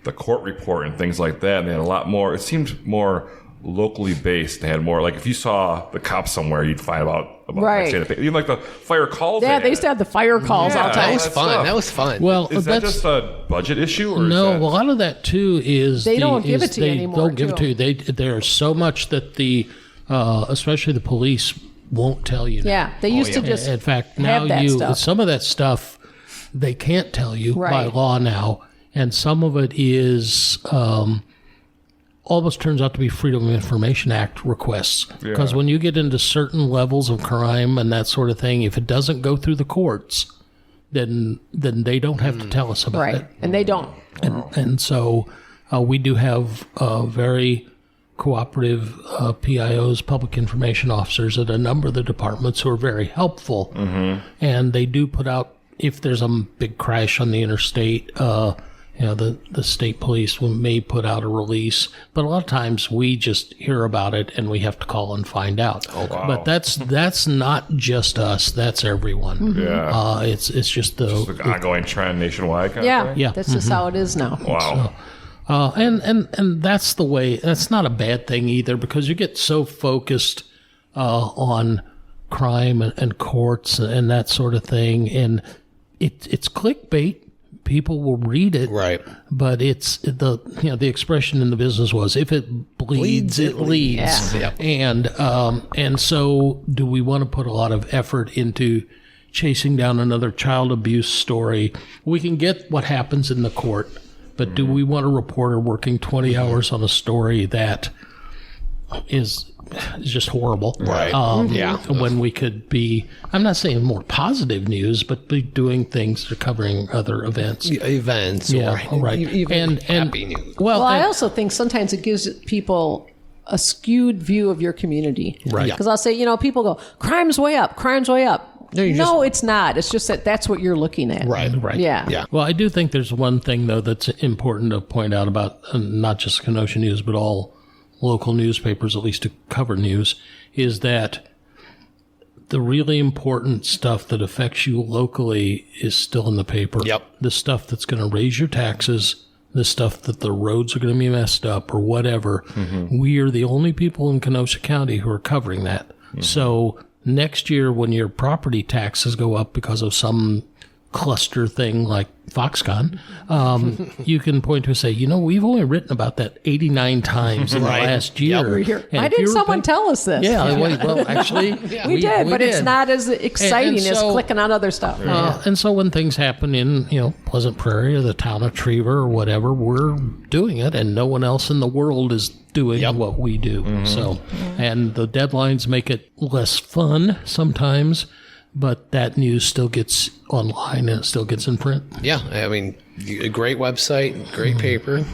Speaker 2: the court report and things like that, and they had a lot more. It seemed more locally based. They had more, like if you saw the cops somewhere, you'd find about
Speaker 3: Right.
Speaker 2: even like the fire calls.
Speaker 3: Yeah, they used to have the fire calls all the
Speaker 1: that
Speaker 3: time.
Speaker 1: was fun.
Speaker 2: stuff.
Speaker 1: That was fun.
Speaker 4: Well,
Speaker 2: Is that
Speaker 4: that's
Speaker 2: just a budget issue? Or
Speaker 4: no.
Speaker 2: is that,
Speaker 4: A lot of that too is
Speaker 3: They don't give it to you
Speaker 4: they
Speaker 3: anymore,
Speaker 4: don't give it
Speaker 3: too.
Speaker 4: to you. There's so much that especially the police won't tell you. now.
Speaker 3: Yeah, they used to just
Speaker 4: In fact, now
Speaker 3: have that stuff.
Speaker 4: some of that stuff they can't tell you by
Speaker 3: Right.
Speaker 4: law now, and some of it is almost turns out to be Freedom of Information Act requests. Because when you get into certain levels of crime and that sort of thing, if it doesn't go through the courts, then they don't have to tell us about
Speaker 3: right,
Speaker 4: it.
Speaker 3: and they don't.
Speaker 4: And so we do have very cooperative PIOs, public information officers, at a number of the departments who are very helpful. And they do put out, if there's a big crash on the interstate, the state police may put out a release. But a lot of times we just hear about it and we have to call and find out.
Speaker 2: wow.
Speaker 4: But that's not just us. That's everyone.
Speaker 2: Yeah.
Speaker 4: It's just
Speaker 2: It's like an ongoing trend nationwide kind of
Speaker 3: Yeah,
Speaker 2: thing?
Speaker 4: Yeah.
Speaker 3: that's just how it is now.
Speaker 2: Wow.
Speaker 4: And that's the way. That's not a bad thing either, because you get so focused on crime and courts and that sort of thing, and it's clickbait. People will read it,
Speaker 1: Right.
Speaker 4: But it's the expression in the business was, if it bleeds, it leads.
Speaker 1: Yeah.
Speaker 4: And so, do we want to put a lot of effort into chasing down another child abuse story? We can get what happens in the court. But do we want a reporter working 20 hours on a story that is just horrible?
Speaker 1: Right. Yeah.
Speaker 4: When we could be, I'm not saying more positive news, but be doing things that are covering other events.
Speaker 1: Events.
Speaker 4: Yeah,
Speaker 1: or
Speaker 4: right.
Speaker 1: even
Speaker 4: And
Speaker 1: happy news.
Speaker 3: Well, I
Speaker 4: and-
Speaker 3: also think sometimes it gives people a skewed view of your community.
Speaker 1: Right.
Speaker 3: Because I'll say, people go, crime's way up, crime's way up. No, it's not. It's just that's what you're looking at.
Speaker 1: Right.
Speaker 3: Yeah.
Speaker 1: Yeah.
Speaker 4: Well, I do think there's one thing, though, that's important to point out about not just Kenosha News, but all local newspapers, at least to cover news, is that the really important stuff that affects you locally is still in the paper.
Speaker 1: Yep.
Speaker 4: The stuff that's going to raise your taxes, the stuff that the roads are going to be messed up or whatever. We are the only people in Kenosha County who are covering that. So next year, when your property taxes go up because of some cluster thing like Foxconn, you can point to and say, we've only written about that 89 times in the last year. And
Speaker 3: Why
Speaker 4: if
Speaker 3: didn't
Speaker 4: you were
Speaker 3: someone
Speaker 4: paying-
Speaker 3: tell us this?
Speaker 4: Yeah, well, actually,
Speaker 3: we did, but it's not as exciting
Speaker 4: And
Speaker 3: as
Speaker 4: so-
Speaker 3: clicking on other stuff.
Speaker 4: And so when things happen in, Pleasant Prairie or the town of Trevor or whatever, we're doing it, and no one else in the world is doing what we do. So, and the deadlines make it less fun sometimes, but that news still gets online and it still gets in print.
Speaker 1: Yeah. A great website, great paper.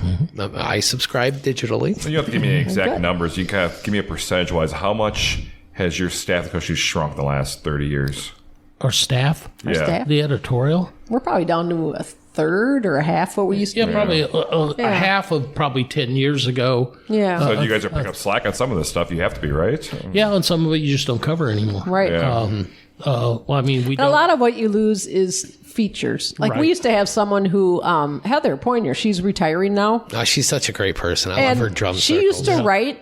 Speaker 1: I subscribe digitally.
Speaker 2: So you don't have to give me any exact numbers. You kind of give me a percentage-wise. How much has your staff because shrunk the last 30 years?
Speaker 4: Our staff,
Speaker 3: Staff?
Speaker 4: the editorial.
Speaker 3: We're probably down to a third or a half what we used to
Speaker 4: Yeah,
Speaker 3: be.
Speaker 4: probably a half of probably 10 years ago.
Speaker 3: Yeah.
Speaker 2: So you guys are picking up slack on some of this stuff. You have to be, right?
Speaker 4: Yeah, and some of it you just don't cover anymore.
Speaker 3: Right.
Speaker 2: Yeah.
Speaker 4: Well, I mean, we
Speaker 3: A
Speaker 4: don't.
Speaker 3: lot of what you lose is features. Like
Speaker 4: Right.
Speaker 3: we used to have someone who, Heather Poinier, she's retiring now.
Speaker 1: Oh, she's such a great person. I
Speaker 3: And
Speaker 1: love her drum
Speaker 3: she
Speaker 1: circles.
Speaker 3: used to write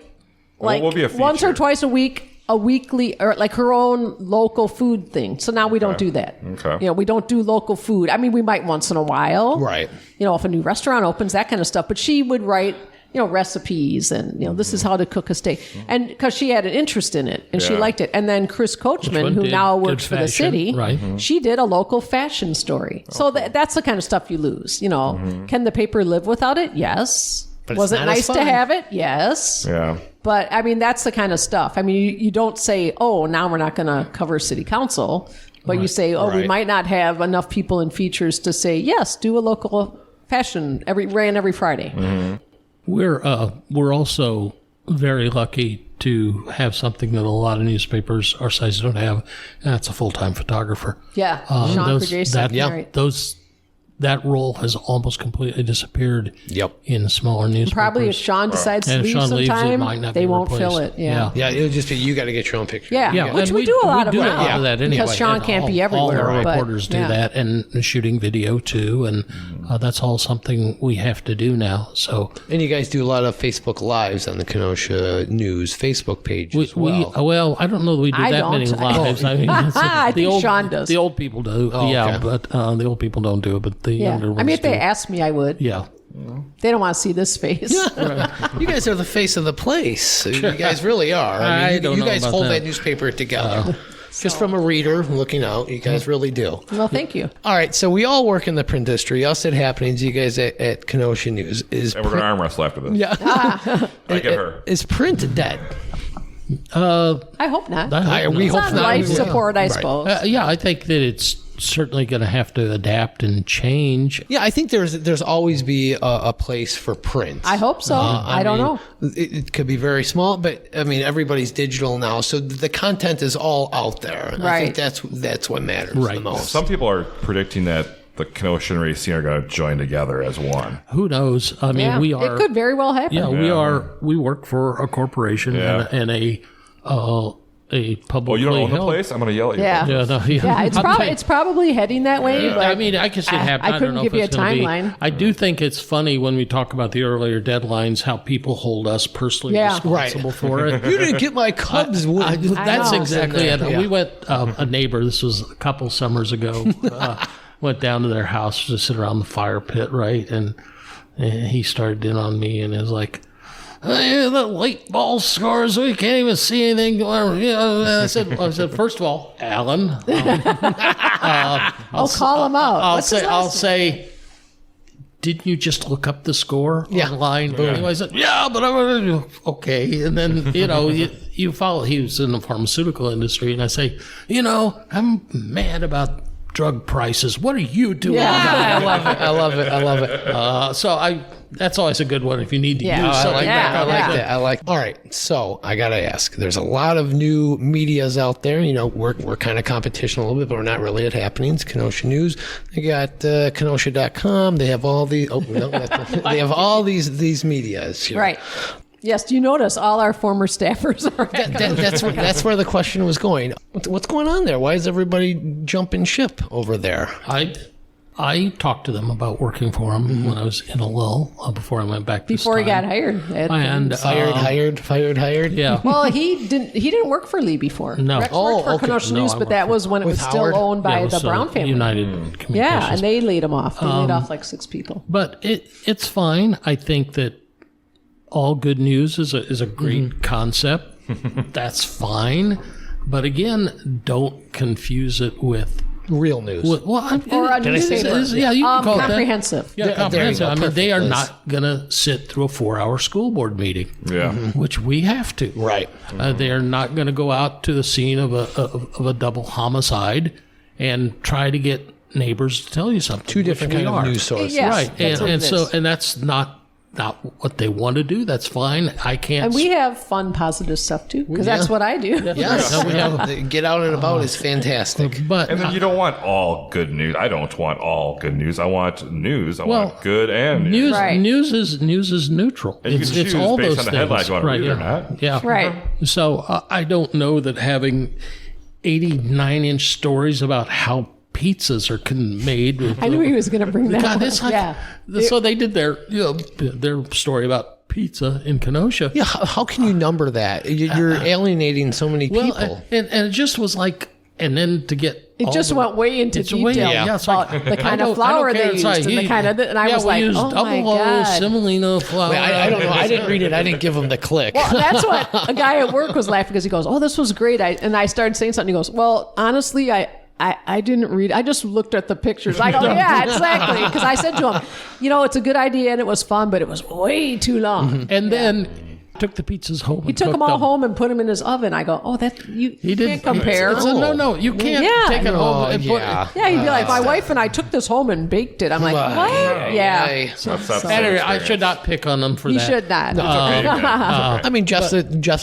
Speaker 3: like
Speaker 2: will be a
Speaker 3: once or
Speaker 2: feature?
Speaker 3: twice a week, a weekly, or like her own local food thing. So now we don't do that.
Speaker 2: Okay.
Speaker 3: We don't do local food. I mean, we might once in a while.
Speaker 1: Right.
Speaker 3: If a new restaurant opens, that kind of stuff. But she would write, recipes and, this is how to cook a steak. And because she had an interest in it and she
Speaker 2: Yeah.
Speaker 3: liked it. And then Chris Coachman,
Speaker 4: one
Speaker 3: who
Speaker 4: did
Speaker 3: now
Speaker 4: good
Speaker 3: works for the
Speaker 4: fashion,
Speaker 3: city,
Speaker 4: right.
Speaker 3: she did a local fashion story. So that's the kind of stuff you lose. Can the paper live without it? Yes.
Speaker 1: But it's
Speaker 3: Was it
Speaker 1: not as
Speaker 3: nice to
Speaker 1: fun.
Speaker 3: have it? Yes.
Speaker 2: Yeah.
Speaker 3: But I mean, that's the kind of stuff. I mean, you don't say, "Oh, now we're not going to cover city council," but you say, "Oh, we might not have enough people in features to say yes, do a local fashion ran every Friday."
Speaker 2: Mm-hmm.
Speaker 4: We're also very lucky to have something that a lot of newspapers our size don't have, and that's a full-time photographer.
Speaker 3: Yeah, Sean for Jason. Right.
Speaker 4: That role has almost completely disappeared in smaller newspapers.
Speaker 3: Probably if Sean decides to leave sometime, they won't fill it. Yeah,
Speaker 1: it'll just be you got to get your own picture.
Speaker 3: Yeah, which we do a lot of
Speaker 4: that anyway.
Speaker 3: Because Sean can't be everywhere.
Speaker 4: All our reporters do that, and shooting video too, and that's all something we have to do now. So,
Speaker 1: and you guys do a lot of Facebook Lives on the Kenosha News Facebook page as well.
Speaker 4: Well, I don't know that we do that many lives. I mean,
Speaker 3: I think Sean does.
Speaker 4: The old people do. But the old people don't do it. But the younger ones
Speaker 3: I mean, if they
Speaker 4: do.
Speaker 3: asked me, I would.
Speaker 4: Yeah.
Speaker 3: They don't want to see this face.
Speaker 1: You guys are the face of the place. You guys really are. I mean, you guys hold that newspaper together. Just from a reader looking out, you guys really do.
Speaker 3: Well, thank you.
Speaker 1: All right, so we all work in the print industry. Us at Happenings, you guys at Kenosha News.
Speaker 2: And we're going to arm wrestle after this.
Speaker 1: Yeah.
Speaker 2: I get her.
Speaker 1: Is print dead?
Speaker 3: I hope not.
Speaker 1: We hope
Speaker 3: It's
Speaker 1: not.
Speaker 3: life support, I suppose.
Speaker 4: I think that it's certainly going to have to adapt and change.
Speaker 1: Yeah, I think there's always be a place for print.
Speaker 3: I hope so. I don't know.
Speaker 1: It could be very small, but I mean everybody's digital now, so the content is all out there. I think that's what matters the most.
Speaker 2: Some people are predicting that the Kenosha and Racine are going to join together as one.
Speaker 4: Who knows? I mean, we are.
Speaker 3: It could very well happen.
Speaker 4: Yeah, we are. We work for a corporation and a publicly
Speaker 2: Oh, you don't own the
Speaker 4: held
Speaker 2: place? I'm going to yell at you.
Speaker 3: Yeah, it's probably heading that way. But
Speaker 4: I mean, I can see it happen.
Speaker 3: I couldn't give you a timeline.
Speaker 4: I do think it's funny when we talk about the earlier deadlines, how people hold us personally responsible for it.
Speaker 1: You didn't get my Cubs win.
Speaker 4: That's exactly it. Yeah. We went, a neighbor, this was a couple summers ago, went down to their house to sit around the fire pit, right? And he started in on me and is like, the late ball scores, we can't even see anything going on. I said, first of all, Alan.
Speaker 3: I'll call him out.
Speaker 4: I'll say, didn't you just look up the score online? Yeah. I said, but I'm okay. And then, you follow, he was in the pharmaceutical industry, and I say, I'm mad about drug prices. What are you doing about it?
Speaker 1: I love it.
Speaker 4: So that's always a good one if you need to use something.
Speaker 1: I like that. All right, so I gotta ask. There's a lot of new medias out there. We're kind of competition a little bit, but we're not really at Happenings. Kenosha News. They got Kenosha.com. They have all the. They have all these medias here.
Speaker 3: Right. Yes, do you notice all our former staffers are
Speaker 1: that's where the question was going. What's going on there? Why is everybody jumping ship over there?
Speaker 4: I talked to them about working for them when I was in a lull before I went back.
Speaker 3: Before he got hired.
Speaker 1: Hired.
Speaker 4: Yeah.
Speaker 3: Well, he didn't work for Lee before.
Speaker 4: No.
Speaker 3: Rex worked for Kenosha News, but that was when it was still owned by the Brown family.
Speaker 4: United Communications.
Speaker 3: Yeah, and they laid him off. They laid off like 6 people.
Speaker 4: But it's fine. I think that all good news is a great concept. That's fine. But again, don't confuse it with
Speaker 1: real news.
Speaker 3: You can call it comprehensive.
Speaker 4: Comprehensive. I mean, they are not going to sit through a 4-hour school board meeting, which we have to.
Speaker 1: Right.
Speaker 4: They are not going to go out to the scene of a double homicide and try to get neighbors to tell you something.
Speaker 1: Two different kind of news sources.
Speaker 3: Yes,
Speaker 4: right. And that's not what they want to do. That's fine. I can't.
Speaker 3: And we have fun, positive stuff too, because that's what I do.
Speaker 1: Yes, get out and about is fantastic.
Speaker 2: And then you don't want all good news. I don't want all good news. I want news. I want good and news.
Speaker 4: News is neutral.
Speaker 2: And you can choose
Speaker 4: all
Speaker 2: based
Speaker 4: those
Speaker 2: on the headlines you want to read or not.
Speaker 4: Yeah.
Speaker 3: Right.
Speaker 4: So I don't know that having 89-inch stories about how pizzas are made.
Speaker 3: I knew he was going to bring that up.
Speaker 4: It's like, so they did their story about pizza in Kenosha.
Speaker 1: Yeah, how can you number that? You're alienating so many people.
Speaker 4: And it just was like, and then to get
Speaker 3: it just went way into detail about the kind of flour they used and the kind of, and I was like, oh my God.
Speaker 4: Semolina flour.
Speaker 1: Wait, I don't know. I didn't read it. I didn't give him the click.
Speaker 3: Well, that's what a guy at work was laughing because he goes, oh, this was great. And I started saying something. He goes, well, honestly, I didn't read. I just looked at the pictures. I go, yeah, exactly. Because I said to him, it's a good idea and it was fun, but it was way too long.
Speaker 4: And then took the pizzas home.
Speaker 3: He took them all home and put them in his oven. I go, oh, you can't compare.
Speaker 4: No, you can't take it home. And
Speaker 3: Yeah, he'd be like, my wife and I took this home and baked it. I'm like, what? Yeah.
Speaker 4: Anyway, I should not pick on him for that.
Speaker 3: You should not.
Speaker 1: I mean, Jeff's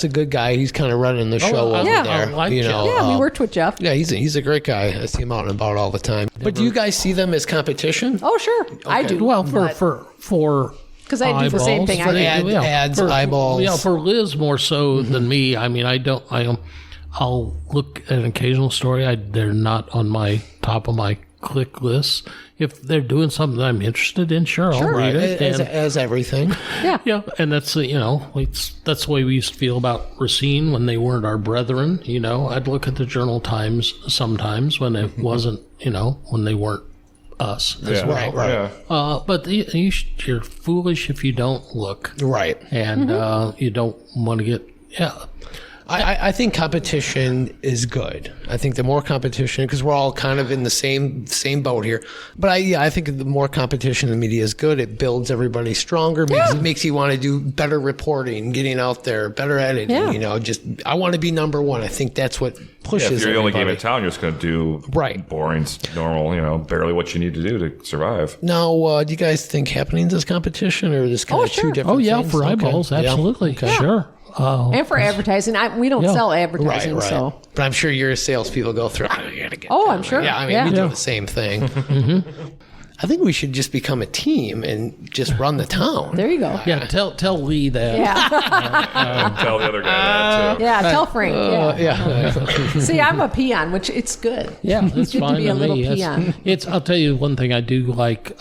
Speaker 1: a good guy. He's kind of running the show over there.
Speaker 4: I like
Speaker 1: you know,
Speaker 3: Yeah, we worked with Jeff.
Speaker 1: Yeah, he's a great guy. I see him out and about all the time. But do you guys see them as competition?
Speaker 3: Oh, sure. I do.
Speaker 4: Well, for
Speaker 3: because I do the same thing.
Speaker 1: For ads, eyeballs.
Speaker 4: Yeah, for Liz more so than me. I mean, I'll look at an occasional story. They're not on my top of my click list. If they're doing something that I'm interested in, sure, I'll read it.
Speaker 1: As everything.
Speaker 3: Yeah.
Speaker 4: And that's that's the way we used to feel about Racine when they weren't our brethren. I'd look at the Journal Times sometimes when it wasn't, when they weren't us as well.
Speaker 1: Right.
Speaker 2: Yeah.
Speaker 4: But you're foolish if you don't look.
Speaker 1: Right.
Speaker 4: And you don't want to get
Speaker 1: I think competition is good. I think the more competition, because we're all kind of in the same boat here. But I think the more competition in the media is good. It builds everybody stronger. Makes you want to do better reporting, getting out there, better editing. I want to be number one. I think that's what pushes.
Speaker 2: If you're the only
Speaker 1: everybody.
Speaker 2: game in town, you're just going to do boring, normal, barely what you need to do to survive.
Speaker 1: Now, do you guys think happenings is competition or just kind of two different things?
Speaker 4: For eyeballs, absolutely.
Speaker 1: Okay.
Speaker 4: Sure.
Speaker 3: And for advertising. We don't sell advertising,
Speaker 1: Right.
Speaker 3: so.
Speaker 1: But I'm sure your salespeople go through, I gotta get
Speaker 3: Oh,
Speaker 1: that.
Speaker 3: I'm sure.
Speaker 1: Yeah, I mean, we do the same thing. I think we should just become a team and just run the town.
Speaker 3: There you go.
Speaker 4: Yeah, tell Lee that.
Speaker 3: Yeah.
Speaker 2: Tell the other guy that, too.
Speaker 3: Yeah, tell Frank.
Speaker 1: Yeah.
Speaker 3: See, I'm a peon, which it's good.
Speaker 4: Yeah, that's
Speaker 3: It's good
Speaker 4: fine
Speaker 3: to be a little
Speaker 4: me.
Speaker 3: peon.
Speaker 4: I'll tell you one thing I do like.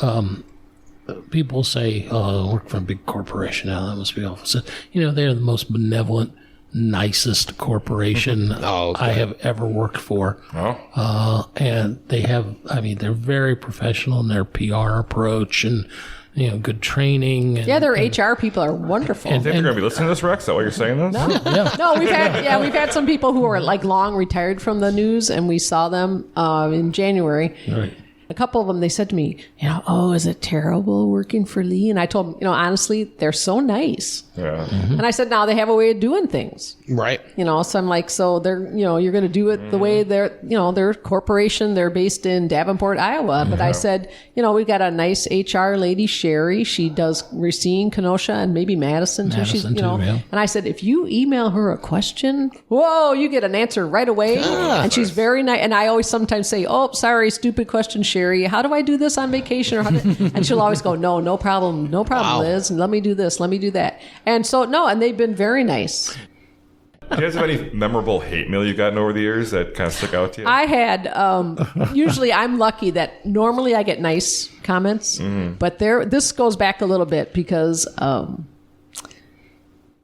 Speaker 4: People say, "Oh, I work for a big corporation now. That must be awful." So, they're the most benevolent, nicest corporation I have ever worked for.
Speaker 2: Oh.
Speaker 4: And they have, they're very professional in their PR approach and, good training. And,
Speaker 3: Yeah, their HR people are wonderful.
Speaker 2: You think they're going to be listening to this, Rex? Is that why you're saying this?
Speaker 3: No, we've had some people who are like long retired from the news, and we saw them in January.
Speaker 4: Right.
Speaker 3: A couple of them, they said to me, is it terrible working for Lee? And I told them, honestly, they're so nice.
Speaker 2: Yeah.
Speaker 3: And I said, now they have a way of doing things.
Speaker 1: Right.
Speaker 3: So I'm like, so they're, you're going to do it the way they're, they're a corporation. They're based in Davenport, Iowa. But I said, we've got a nice HR lady, Sherry. She does Racine, Kenosha, and maybe Madison too. She's, And I said, if you email her a question, you get an answer right away. And she's very nice. And I always sometimes say, oh, sorry, stupid question, Sherry. How do I do this on vacation? And she'll always go, no problem, Liz. And let me do this, let me do that. And so, and they've been very nice.
Speaker 2: Do you guys have any memorable hate mail you've gotten over the years that kind of stuck out to you?
Speaker 3: I had, usually I'm lucky that normally I get nice comments, but this goes back a little bit because I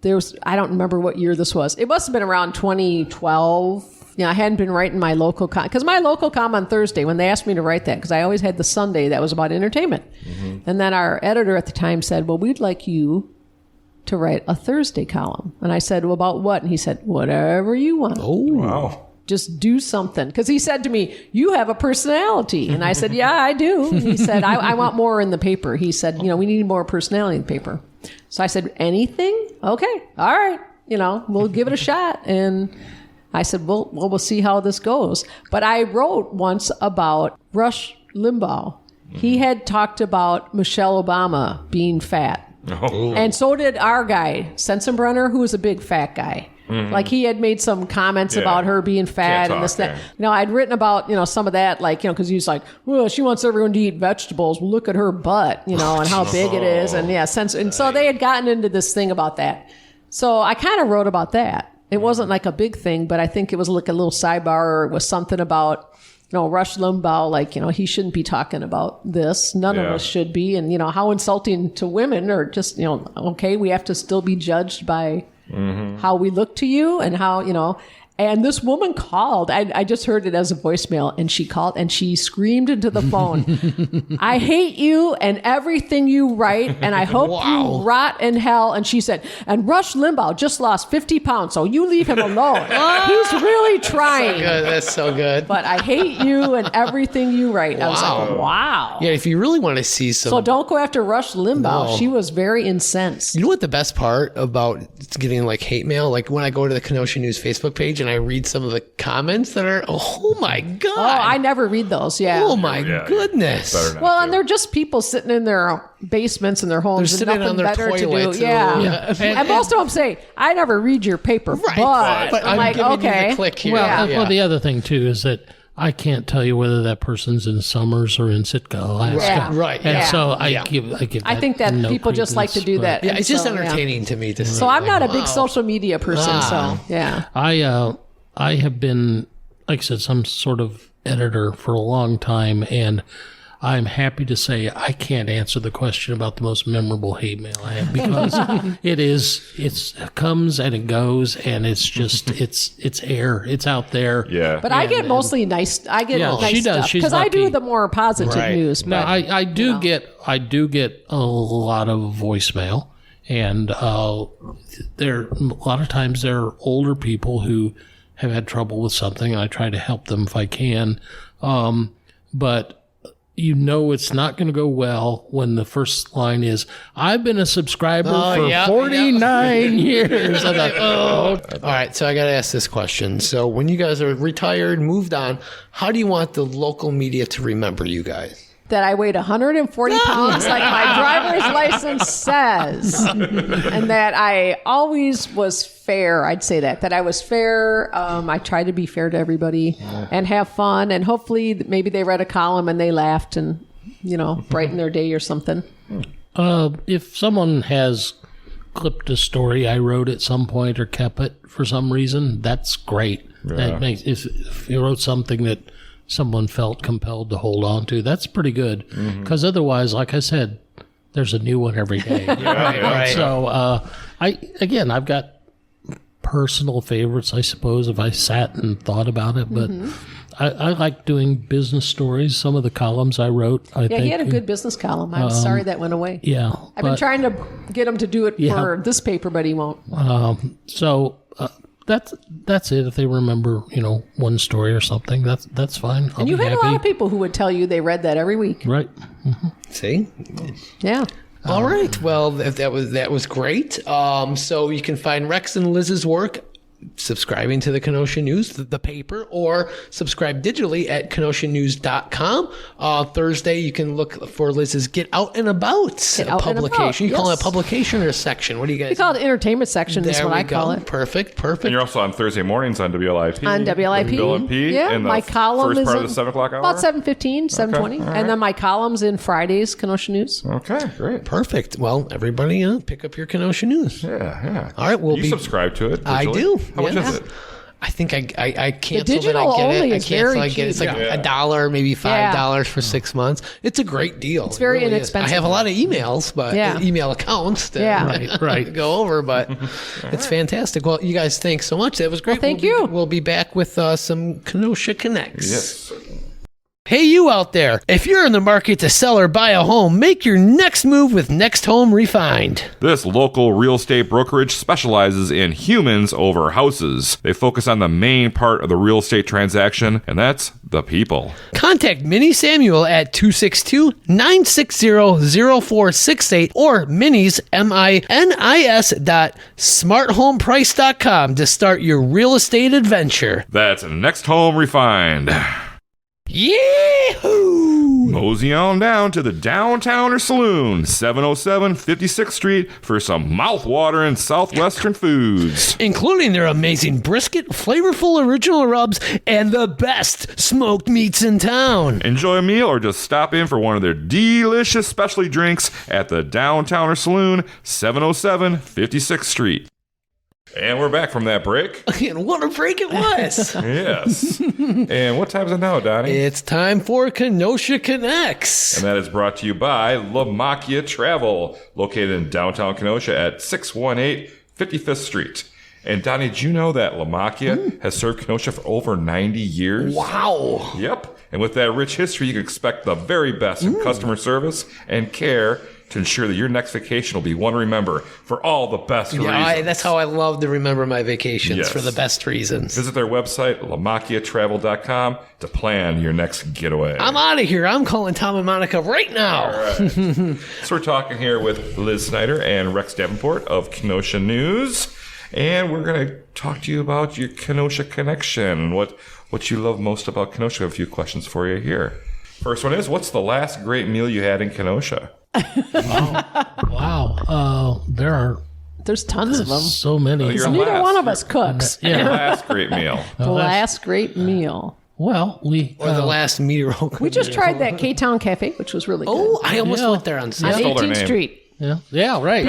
Speaker 3: don't remember what year this was. It must have been around 2012. I hadn't been writing my local because my local com on Thursday, when they asked me to write that, because I always had the Sunday that was about entertainment. And then our editor at the time said, well, we'd like you to write a Thursday column. And I said, well, about what? And he said, whatever you want.
Speaker 1: Oh,
Speaker 2: wow.
Speaker 3: Just do something. Because he said to me, you have a personality. And I said, yeah, I do. And he said, I want more in the paper. He said, we need more personality in the paper. So I said, anything? Okay. All right. We'll give it a shot. And I said, well, we'll see how this goes. But I wrote once about Rush Limbaugh. He had talked about Michelle Obama being fat.
Speaker 2: Oh.
Speaker 3: And so did our guy, Sensenbrenner, who was a big fat guy. Like he had made some comments about her being fat and this, that. I'd written about, some of that, because he was like, well, she wants everyone to eat vegetables. Well, look at her butt, and how big it is. And and so they had gotten into this thing about that. So I kind of wrote about that. It wasn't like a big thing, but I think it was like a little sidebar, or it was something about, Rush Limbaugh, he shouldn't be talking about this. None of us should be. And, how insulting to women, or just, okay, we have to still be judged by how we look to you and how, And this woman called. I just heard it as a voicemail, and she called and she screamed into the phone, I hate you and everything you write, and I hope you rot in hell. And she said, and Rush Limbaugh just lost 50 pounds, so you leave him alone. He's really trying.
Speaker 1: That's so good.
Speaker 3: But I hate you and everything you write. I was like, wow.
Speaker 1: Yeah, if you really want to see some...
Speaker 3: So don't go after Rush Limbaugh.
Speaker 1: No.
Speaker 3: She was very incensed.
Speaker 1: You know what the best part about getting like hate mail? Like when I go to the Kenosha News Facebook page and I read some of the comments that are, oh my God.
Speaker 3: Oh, I never read those. Yeah.
Speaker 1: Oh my goodness.
Speaker 3: Well, and they're just people sitting in their basements in their homes
Speaker 1: They're
Speaker 3: and
Speaker 1: sitting on
Speaker 3: nothing
Speaker 1: their
Speaker 3: better to
Speaker 1: toilets.
Speaker 3: do. Yeah.
Speaker 1: Yeah.
Speaker 3: And most of them say, I never read your paper.
Speaker 1: Right.
Speaker 3: But
Speaker 1: I'm
Speaker 3: like,
Speaker 1: giving
Speaker 3: okay.
Speaker 1: you the click here.
Speaker 4: Well,
Speaker 1: Yeah.
Speaker 4: well, the other thing too is that I can't tell you whether that person's in Summers or in Sitka, Alaska.
Speaker 3: Yeah.
Speaker 1: Right.
Speaker 4: And
Speaker 1: Yeah.
Speaker 4: so I give.
Speaker 3: I think that
Speaker 4: no
Speaker 3: people just like to do
Speaker 4: credence,
Speaker 3: that.
Speaker 1: Yeah,
Speaker 3: And
Speaker 1: it's just
Speaker 3: so, yeah.
Speaker 1: entertaining to me to see.
Speaker 3: So I'm not a big
Speaker 1: wow.
Speaker 3: social media person. So yeah.
Speaker 4: I have been, like I said, some sort of editor for a long time, and I'm happy to say I can't answer the question about the most memorable hate mail I have, because it comes and it goes, and it's just it's air, it's out there.
Speaker 2: Yeah.
Speaker 3: But I get mostly nice. I get nice
Speaker 4: she does.
Speaker 3: stuff
Speaker 4: She's
Speaker 3: because I do
Speaker 4: lucky.
Speaker 3: the more positive
Speaker 1: Right.
Speaker 3: news.
Speaker 4: No,
Speaker 3: But
Speaker 4: I do get a lot of voicemail, and there a lot of times there are older people who have had trouble with something, and I try to help them if I can. But it's not going to go well when the first line is, I've been a subscriber for 49 years. I'm like,
Speaker 1: All right, so I got to ask this question. So when you guys are retired, moved on, how do you want the local media to remember you guys?
Speaker 3: that I weighed 140 pounds like my driver's license says. And that I always was fair. I'd say that I was fair. I tried to be fair to everybody and have fun. And hopefully maybe they read a column and they laughed and, brightened their day or something.
Speaker 4: If someone has clipped a story I wrote at some point or kept it for some reason, that's great.
Speaker 2: Yeah.
Speaker 4: That makes, if you wrote something that someone felt compelled to hold on to, that's pretty good. Because otherwise, like I said, there's a new one every day.
Speaker 1: Right.
Speaker 4: So I've got personal favorites, I suppose, if I sat and thought about it. But I like doing business stories. Some of the columns I wrote, I think.
Speaker 3: He had a good business column. I'm sorry that went away.
Speaker 4: Yeah.
Speaker 3: I've been trying to get him to do it for this paper, but he won't.
Speaker 4: That's it. If they remember, one story or something, that's fine.
Speaker 3: And you had a lot of people who would tell you they read that every week.
Speaker 4: Right.
Speaker 1: See?
Speaker 3: Yeah.
Speaker 1: All right. Well, that was great. So you can find Rex and Liz's work subscribing to the Kenosha News, the paper, or subscribe digitally at kenoshanews.com. Thursday, you can look for Liz's Get Out and About publication. You call it a publication or a section? What do you guys
Speaker 3: We call it the entertainment section is
Speaker 1: There
Speaker 3: what
Speaker 1: we
Speaker 3: I call
Speaker 1: go.
Speaker 3: it.
Speaker 1: Perfect.
Speaker 2: And you're also on Thursday mornings on WLIP.
Speaker 3: On WLIP.
Speaker 2: WLIP.
Speaker 3: Yeah,
Speaker 2: in the
Speaker 3: my column
Speaker 2: first
Speaker 3: is
Speaker 2: part of
Speaker 3: in
Speaker 2: the 7 o'clock hour?
Speaker 3: about 7:15, 7:20.
Speaker 2: all right.
Speaker 3: And then my column's in Fridays, Kenosha News.
Speaker 2: Okay, great.
Speaker 1: Perfect. Well, everybody, pick up your Kenosha News.
Speaker 2: Yeah.
Speaker 1: All right,
Speaker 2: you subscribe to it?
Speaker 1: I
Speaker 2: digitally?
Speaker 1: do.
Speaker 2: How much
Speaker 1: Yeah.
Speaker 2: is it?
Speaker 1: I think I canceled
Speaker 3: digital
Speaker 1: it. I get
Speaker 3: only
Speaker 1: it. I
Speaker 3: is
Speaker 1: cancel.
Speaker 3: very
Speaker 1: I get it. It's
Speaker 3: cheap.
Speaker 1: like $1, maybe $5 for 6 months. It's a great deal. It's
Speaker 3: very inexpensive.
Speaker 1: I have a lot of emails, but email accounts to
Speaker 4: Right.
Speaker 1: go over, but it's fantastic. Well, you guys, thanks so much. That was great.
Speaker 3: Well, thank you.
Speaker 1: We'll be back with some Kenosha Connects.
Speaker 2: Yes.
Speaker 1: Hey, you out there. If you're in the market to sell or buy a home, make your next move with Next Home Refined.
Speaker 2: This local real estate brokerage specializes in humans over houses. They focus on the main part of the real estate transaction, and that's the people.
Speaker 1: Contact Minnie Samuel at 262-960-0468 or Minnie's, MINIS.smarthomeprice.com to start your real estate adventure.
Speaker 2: That's Next Home Refined.
Speaker 1: Yahoo!
Speaker 2: Mosey on down to the Downtown Saloon, 707 56th Street, for some mouth-watering southwestern foods.
Speaker 1: Including their amazing brisket, flavorful original rubs, and the best smoked meats in town.
Speaker 2: Enjoy a meal or just stop in for one of their delicious specialty drinks at the Downtown Saloon, 707 56th Street. And we're back from that break.
Speaker 1: And what a break it was.
Speaker 2: Yes. And what time is it now, Donnie?
Speaker 1: It's time for Kenosha Connects.
Speaker 2: And that is brought to you by LaMacchia Travel, located in downtown Kenosha at 618 55th Street. And Donnie, did you know that LaMacchia has served Kenosha for over 90 years?
Speaker 1: Wow.
Speaker 2: Yep. And with that rich history, you can expect the very best in customer service and care to ensure that your next vacation will be one to remember for all the best reasons.
Speaker 1: That's how I love to remember my vacations,
Speaker 2: Yes.
Speaker 1: for the best reasons.
Speaker 2: Visit their website, LaMacchiaTravel.com, to plan your next getaway.
Speaker 1: I'm out of here. I'm calling Tom and Monica right now.
Speaker 2: So we're talking here with Liz Snyder and Rex Davenport of Kenosha News. And we're going to talk to you about your Kenosha connection, what you love most about Kenosha. I have a few questions for you here. First one is, what's the last great meal you had in Kenosha?
Speaker 4: Wow.
Speaker 3: There's tons of them.
Speaker 4: So many.
Speaker 2: Your
Speaker 3: Neither
Speaker 2: last-
Speaker 3: one of us cooks.
Speaker 2: Your last great meal.
Speaker 3: The last great meal.
Speaker 4: Well, we
Speaker 1: Or the last meteor.
Speaker 3: We just tried that Ktown Cafe, which was really good.
Speaker 1: Oh, I almost
Speaker 4: Yeah.
Speaker 1: went there on
Speaker 3: on
Speaker 1: Saturday.
Speaker 2: stole their
Speaker 3: 18th
Speaker 2: name.
Speaker 3: Street.
Speaker 4: yeah, right.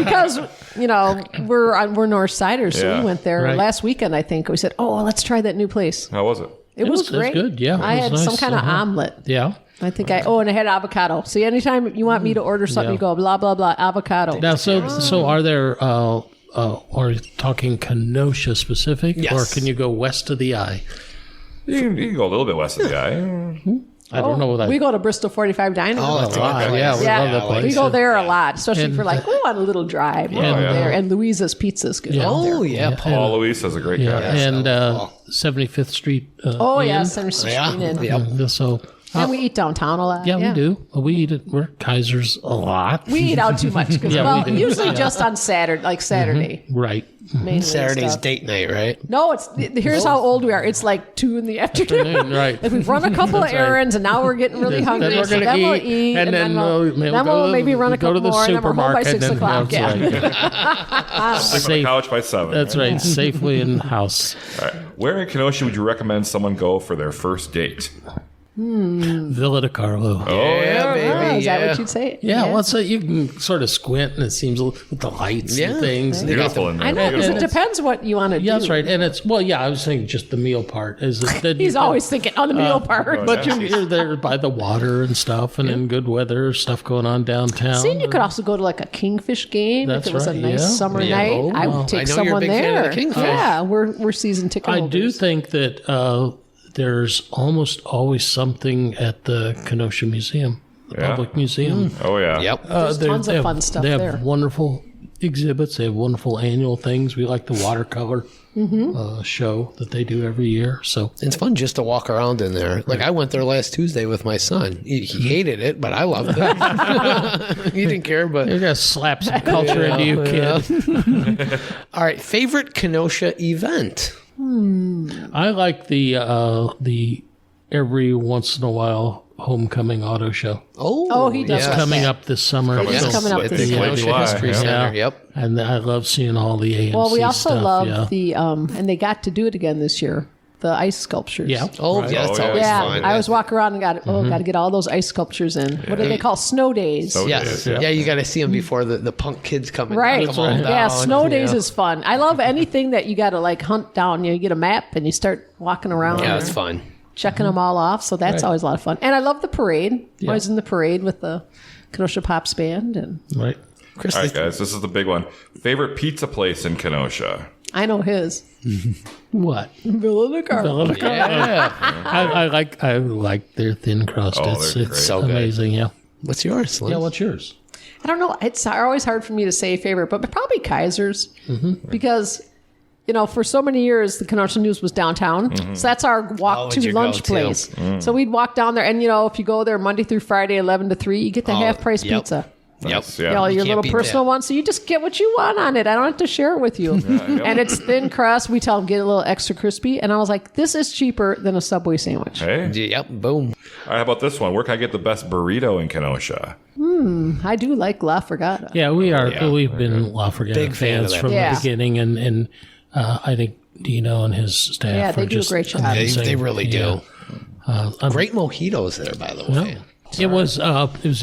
Speaker 3: Because we're North Siders, so
Speaker 2: Yeah.
Speaker 3: we went there
Speaker 4: Right.
Speaker 3: last weekend. I think we said, "Oh, let's try that new place."
Speaker 2: How was it?
Speaker 3: It was
Speaker 4: was
Speaker 3: great.
Speaker 4: good, yeah.
Speaker 3: I
Speaker 4: It was
Speaker 3: had
Speaker 4: nice,
Speaker 3: some kind of omelet.
Speaker 4: Yeah.
Speaker 3: I think and I had avocado. See, anytime you want me to order something,
Speaker 4: Yeah.
Speaker 3: you go blah blah blah avocado.
Speaker 4: Now, so are there? Are you talking Kenosha specific,
Speaker 1: Yes.
Speaker 4: or can you go west of the eye?
Speaker 2: You can go a little bit west of the eye.
Speaker 4: I don't know what I.
Speaker 3: We go to Bristol 45 Diner.
Speaker 1: Oh, that's
Speaker 4: a lot.
Speaker 1: a good
Speaker 4: Yeah,
Speaker 1: place.
Speaker 4: we love that place.
Speaker 3: we go there a lot, especially
Speaker 4: And-
Speaker 3: for like we want a little drive. We'll go
Speaker 2: yeah.
Speaker 3: there, and Louisa's Pizza's good. out there.
Speaker 1: Oh, yeah.
Speaker 2: Paul Luis has a great
Speaker 4: Yeah,
Speaker 2: guy.
Speaker 4: and 75th Street.
Speaker 3: Oh
Speaker 4: Inn.
Speaker 3: yeah, Center Street
Speaker 1: Yeah.
Speaker 3: Inn.
Speaker 1: Yep.
Speaker 4: So
Speaker 3: And we eat downtown a lot.
Speaker 4: yeah, we do. We eat at we're at Kaiser's a lot.
Speaker 3: We eat out too much. 'Cause,
Speaker 4: Yeah,
Speaker 3: well,
Speaker 4: we do.
Speaker 3: usually just on Saturday, like Saturday.
Speaker 4: Right.
Speaker 3: Mainly
Speaker 1: Saturday's
Speaker 3: stuff.
Speaker 1: date night, right?
Speaker 3: No, here's how old we are. It's like 2 in the afternoon.
Speaker 4: Right.
Speaker 3: Like we've run a couple of
Speaker 4: That's right.
Speaker 3: errands and now we're getting really hungry.
Speaker 4: Then we're
Speaker 3: so
Speaker 4: going
Speaker 3: then
Speaker 4: to
Speaker 3: we'll
Speaker 4: eat,
Speaker 3: eat,
Speaker 4: and then we'll
Speaker 3: maybe run a
Speaker 4: go
Speaker 3: couple
Speaker 4: to the
Speaker 3: more, and then we're home by
Speaker 4: supermarket.
Speaker 3: 6 o'clock.
Speaker 4: That's
Speaker 3: Yeah.
Speaker 4: right.
Speaker 2: Sleep on the
Speaker 4: Safe.
Speaker 2: couch by 7.
Speaker 4: That's right. Safely in the house.
Speaker 2: All right. Where in Kenosha would you recommend someone go for their first date?
Speaker 4: Villa de Carlo.
Speaker 2: Oh,
Speaker 1: Yeah, baby.
Speaker 3: Oh, is that
Speaker 1: yeah.
Speaker 3: what you'd say?
Speaker 4: Yeah, well, so you can sort of squint, and it seems with the lights
Speaker 1: Yeah.
Speaker 4: and things.
Speaker 2: Beautiful in there.
Speaker 3: I know, because it
Speaker 2: Beautiful.
Speaker 3: depends what you want to do.
Speaker 4: Yeah, that's right. And it's I was thinking just the meal part is that
Speaker 3: He's always thinking on the meal part.
Speaker 4: But you're there by the water and stuff, and in good weather, stuff going on downtown.
Speaker 3: See, and you could also go to like a Kingfish game
Speaker 4: That's
Speaker 3: if it was
Speaker 4: right,
Speaker 3: a nice
Speaker 4: yeah.
Speaker 3: summer
Speaker 1: Yeah.
Speaker 3: night.
Speaker 1: Oh,
Speaker 3: I
Speaker 1: well,
Speaker 3: would
Speaker 1: I
Speaker 3: take
Speaker 1: know you're a
Speaker 3: someone
Speaker 1: big fan of
Speaker 3: there.
Speaker 1: the Kingfish.
Speaker 3: Yeah, we're season ticket
Speaker 4: I
Speaker 3: holders.
Speaker 4: do think that there's almost always something at the Kenosha Museum, the
Speaker 2: Yeah.
Speaker 4: public museum.
Speaker 2: Oh, yeah.
Speaker 1: Yep.
Speaker 3: There's tons of fun stuff
Speaker 4: They have
Speaker 3: there.
Speaker 4: wonderful exhibits. They have wonderful annual things. We like the watercolor show that they do every year. So
Speaker 1: It's fun just to walk around in there. Like I went there last Tuesday with my son. He hated it, but I loved it. He didn't care, but
Speaker 4: you got to slap some culture into you, kid.
Speaker 1: all right. Favorite Kenosha event?
Speaker 4: I like the every once in a while homecoming auto show.
Speaker 3: Oh, he does
Speaker 1: yeah.
Speaker 3: like
Speaker 4: Coming
Speaker 3: that.
Speaker 4: up this summer.
Speaker 3: It is
Speaker 2: It's
Speaker 3: coming up
Speaker 2: late-
Speaker 3: this
Speaker 2: it's
Speaker 3: year.
Speaker 2: late
Speaker 1: Kenosha
Speaker 2: July,
Speaker 1: History
Speaker 2: yeah.
Speaker 1: Center. Yep.
Speaker 4: And I love seeing all the AMC
Speaker 3: Well, we also
Speaker 4: stuff.
Speaker 3: love the and they got to do it again this year. The ice sculptures.
Speaker 4: Yeah.
Speaker 1: Oh,
Speaker 4: Right.
Speaker 1: yeah, that's
Speaker 2: Oh, yeah.
Speaker 1: always
Speaker 3: Yeah,
Speaker 1: fun.
Speaker 3: I was walking around and got to get all those ice sculptures in. What do they call snow days?
Speaker 2: So-
Speaker 1: Yes.
Speaker 2: Yeah.
Speaker 1: Yeah, you got to see them before the punk kids come and
Speaker 3: Right.
Speaker 1: knock 'em all down.
Speaker 3: Yeah, snow days
Speaker 1: Yeah.
Speaker 3: is fun. I love anything that you got to like hunt down. You get a map and you start walking around.
Speaker 1: Yeah,
Speaker 3: and
Speaker 1: it's fun.
Speaker 3: checking them all off. So that's always a lot of fun. And I love the parade.
Speaker 4: Yeah.
Speaker 3: I was in the parade with the Kenosha Pops band, and
Speaker 4: Right.
Speaker 1: Chris,
Speaker 2: All right, guys, this is the big one. Favorite pizza place in Kenosha?
Speaker 3: I know his.
Speaker 4: What?
Speaker 3: Villa de Carlo.
Speaker 1: yeah.
Speaker 4: I like their thin crust.
Speaker 2: Oh,
Speaker 4: it's
Speaker 2: they're
Speaker 4: it's
Speaker 2: great.
Speaker 1: So good.
Speaker 4: amazing. Yeah.
Speaker 1: What's yours? Liz?
Speaker 4: Yeah. What's yours?
Speaker 3: I don't know. It's always hard for me to say favorite, but probably Kaiser's because, for so many years, the Kenosha News was downtown. So that's our walk
Speaker 1: Oh,
Speaker 3: to
Speaker 1: it's your
Speaker 3: lunch
Speaker 1: go-to.
Speaker 3: place. So we'd walk down there, and, if you go there Monday through Friday, 11 to 3, you get the half price
Speaker 1: yep.
Speaker 3: pizza.
Speaker 1: Yep.
Speaker 2: Nice, yeah.
Speaker 3: Your
Speaker 1: can't
Speaker 3: little
Speaker 1: beat
Speaker 3: personal
Speaker 1: that.
Speaker 3: one, so you just get what you want on it. I don't have to share it with you. And it's thin crust. We tell them get a little extra crispy, and I was like, this is cheaper than a Subway sandwich.
Speaker 2: Hey.
Speaker 1: Yep. Boom.
Speaker 2: All right, how about this one? Where can I get the best burrito in Kenosha?
Speaker 3: I do like La Fragata.
Speaker 4: Yeah, we are.
Speaker 2: Yeah.
Speaker 4: We've been La Fragata
Speaker 1: Big fan of
Speaker 4: fans
Speaker 1: that.
Speaker 4: from
Speaker 3: Yeah.
Speaker 4: the beginning, and I think Dino and his staff.
Speaker 3: Yeah, they
Speaker 4: are
Speaker 3: do a
Speaker 4: just
Speaker 3: great job.
Speaker 1: They,
Speaker 4: amazing.
Speaker 1: they really do.
Speaker 4: Yeah.
Speaker 1: Great mojitos there, by the way.
Speaker 4: It was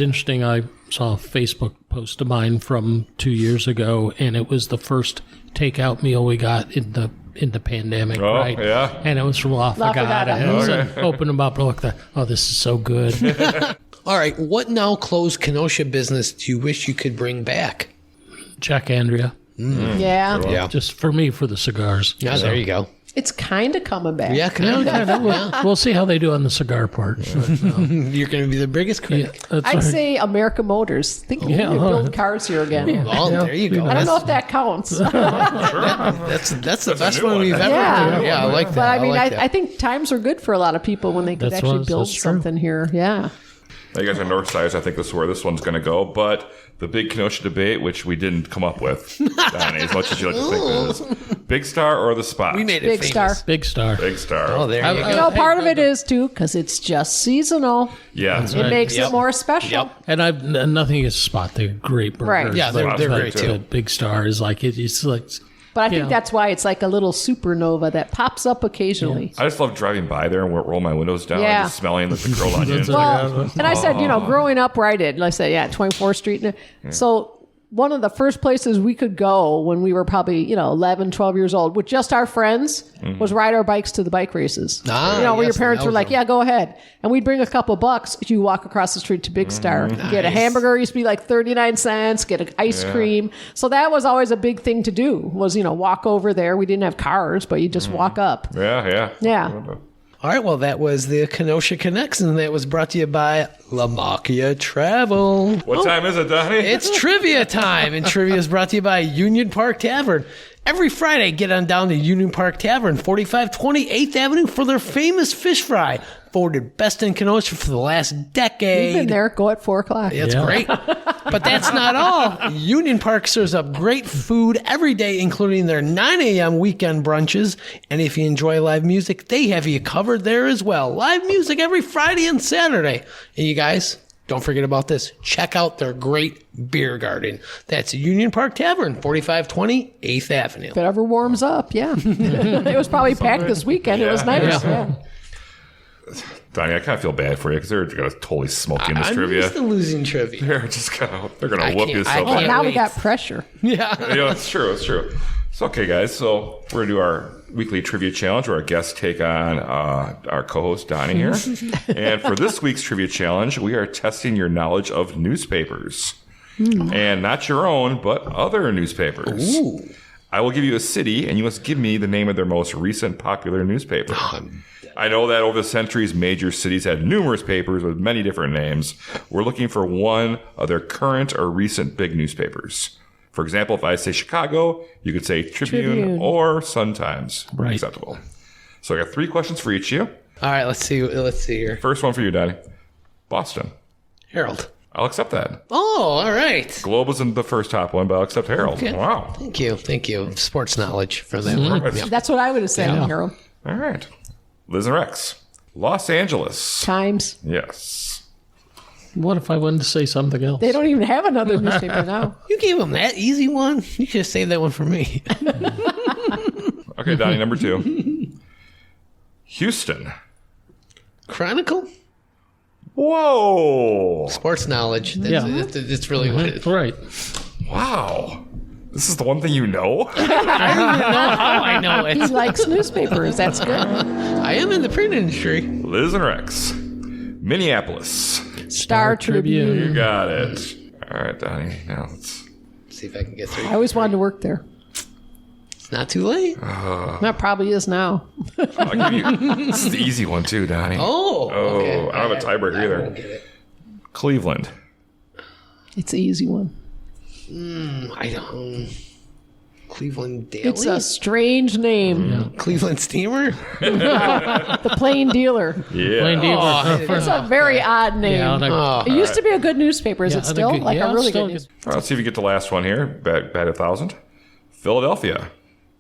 Speaker 4: interesting. I saw a Facebook post of mine from 2 years ago, and it was the first takeout meal we got in the pandemic,
Speaker 2: Oh,
Speaker 4: right?
Speaker 2: yeah.
Speaker 4: And it was from La
Speaker 3: La
Speaker 4: Fragata.
Speaker 3: Fragata.
Speaker 4: And I was like, open them up and look, this is so good.
Speaker 1: All right. What now closed Kenosha business do you wish you could bring back?
Speaker 4: Jack Andrea.
Speaker 3: Yeah.
Speaker 1: Yeah.
Speaker 4: Just for me, for the cigars.
Speaker 1: Yeah, there you go.
Speaker 3: It's kind of coming back.
Speaker 1: Yeah, kind of.
Speaker 4: We'll see how they do on the cigar part.
Speaker 1: You're going to be the biggest critic.
Speaker 4: That's
Speaker 3: I'd
Speaker 4: right.
Speaker 3: say America Motors. Think you build cars here again.
Speaker 1: Oh, there you go.
Speaker 3: I don't know if that counts.
Speaker 1: That's the best
Speaker 2: new
Speaker 1: one
Speaker 2: one.
Speaker 1: we've ever
Speaker 3: Yeah.
Speaker 1: heard. Yeah, I like that.
Speaker 3: But I mean,
Speaker 1: like that.
Speaker 3: I think times are good for a lot of people when they could
Speaker 4: That's
Speaker 3: actually
Speaker 4: what-
Speaker 3: build
Speaker 4: that's true.
Speaker 3: something here. Yeah.
Speaker 2: Now, you guys are north side, so I think this is where this one's going to go. But the big Kenosha debate, which we didn't come up with, Donnie, as much as you like to think it is, Big Star or the Spot?
Speaker 1: we made it
Speaker 3: Big
Speaker 1: famous.
Speaker 3: Star.
Speaker 4: Big Star.
Speaker 2: Big Star.
Speaker 1: Oh, there you go.
Speaker 3: You know, part of it is too because it's just seasonal.
Speaker 2: Yeah.
Speaker 3: It makes
Speaker 1: Yep.
Speaker 3: it more special.
Speaker 1: Yep.
Speaker 4: And I've nothing against Spot. They're great burgers.
Speaker 3: Right.
Speaker 1: Yeah, they're
Speaker 2: Spot's
Speaker 1: great
Speaker 2: great,
Speaker 1: too.
Speaker 4: The Big Star is like it's like
Speaker 3: But I think
Speaker 4: Yeah.
Speaker 3: that's why it's like a little supernova that pops up occasionally.
Speaker 2: I just love driving by there and roll my windows down
Speaker 3: Yeah.
Speaker 2: and just smelling the grilled onions.
Speaker 3: Well, and I said, growing up where I did, like I said, 24th Street. So one of the first places we could go when we were probably, 11, 12 years old with just our friends was ride our bikes to the bike races.
Speaker 1: Ah,
Speaker 3: where your
Speaker 1: yes,
Speaker 3: parents
Speaker 1: the
Speaker 3: were like,
Speaker 1: Melville.
Speaker 3: yeah, go ahead. And we'd bring a couple bucks. You walk across the street to Big Star. Get a hamburger, used to be like 39 cents, get an ice cream. So that was always a big thing to do was, walk over there. We didn't have cars, but you just walk up.
Speaker 2: Yeah.
Speaker 3: Yeah.
Speaker 1: All right, well, that was the Kenosha Connects, and that was brought to you by LaMacchia Travel.
Speaker 2: What time is it, Donnie?
Speaker 1: It's trivia time, and trivia is brought to you by Union Park Tavern. Every Friday, get on down to Union Park Tavern, 4520 8th Avenue, for their famous fish fry, voted best in Kenosha for the last decade.
Speaker 3: We've been there. Go at 4 o'clock.
Speaker 1: It's great. But that's not all. Union Park serves up great food every day, including their 9 a.m. weekend brunches. And if you enjoy live music, they have you covered there as well. Live music every Friday and Saturday. And you guys, don't forget about this. Check out their great beer garden. That's Union Park Tavern, 4520 8th Avenue.
Speaker 3: If it ever warms up, yeah. It was probably packed this weekend. It was nice. Yeah.
Speaker 2: Donnie, I kind of feel bad for you because they're going to totally smoke you in this
Speaker 1: I'm
Speaker 2: trivia.
Speaker 1: used to losing trivia.
Speaker 2: They're going
Speaker 1: I
Speaker 2: to whoop
Speaker 1: can't-
Speaker 2: you so
Speaker 1: I
Speaker 3: Oh,
Speaker 2: bad.
Speaker 1: can't-
Speaker 3: now we
Speaker 1: wait.
Speaker 3: got pressure.
Speaker 1: Yeah.
Speaker 2: Yeah, it's true. It's true. So, okay, guys. So we're going to do our weekly trivia challenge where our guests take on our co-host, Donnie, here. And for this week's trivia challenge, we are testing your knowledge of newspapers. And not your own, but other newspapers.
Speaker 1: Ooh.
Speaker 2: I will give you a city, and you must give me the name of their most recent popular newspaper. I know that over the centuries, major cities had numerous papers with many different names. We're looking for one of their current or recent big newspapers. For example, if I say Chicago, you could say Tribune. Or Sun-Times.
Speaker 4: Right.
Speaker 2: Acceptable. So I got 3 questions for each of you.
Speaker 1: All right, let's see here.
Speaker 2: First one for you, Donnie. Boston.
Speaker 1: Herald.
Speaker 2: I'll accept that.
Speaker 1: Oh, all right.
Speaker 2: Globe wasn't the first top one, but I'll accept Herald.
Speaker 1: Okay.
Speaker 2: Wow.
Speaker 1: Thank you. Sports knowledge for that one. Yeah.
Speaker 3: That's what I would have said, Harold.
Speaker 2: All right. Liz and Rex. Los Angeles.
Speaker 3: Times.
Speaker 2: Yes.
Speaker 4: what if I wanted to say something else?
Speaker 3: They don't even have another newspaper now.
Speaker 1: You gave him that easy one. You should have saved that one for me.
Speaker 2: Okay, Donnie, number 2. Houston.
Speaker 1: Chronicle?
Speaker 2: Whoa.
Speaker 1: Sports knowledge. That's,
Speaker 4: Yeah.
Speaker 1: it's really what it is.
Speaker 4: Right.
Speaker 2: Wow. This is the one thing you know?
Speaker 1: I know
Speaker 3: He
Speaker 1: it.
Speaker 3: likes newspapers. That's good.
Speaker 1: I am in the print industry.
Speaker 2: Liz and Rex. Minneapolis.
Speaker 3: Star Tribune.
Speaker 2: You got it. All right, Donnie. Now let's...
Speaker 1: See if I can get through.
Speaker 3: I always wanted to work there.
Speaker 1: It's not too late.
Speaker 3: That probably is now.
Speaker 2: I'll give you... This is the easy one, too, Donnie.
Speaker 1: Oh, okay.
Speaker 2: I don't have a tiebreaker
Speaker 1: I
Speaker 2: either.
Speaker 1: won't get it.
Speaker 2: Cleveland.
Speaker 3: It's an easy one.
Speaker 1: I don't. Cleveland Daily?
Speaker 3: It's a strange name.
Speaker 1: Cleveland Steamer?
Speaker 3: The Plain Dealer.
Speaker 2: Yeah.
Speaker 4: Plain dealer.
Speaker 1: Oh,
Speaker 3: It's a very odd name.
Speaker 4: Yeah,
Speaker 3: It used to be a good newspaper. Is
Speaker 4: Yeah,
Speaker 3: it still?
Speaker 4: I think-
Speaker 3: Like
Speaker 4: yeah,
Speaker 3: a really
Speaker 4: still
Speaker 3: good
Speaker 4: good.
Speaker 3: newspaper.
Speaker 2: All right, let's see if you get the last one here. Bet 1,000. Philadelphia.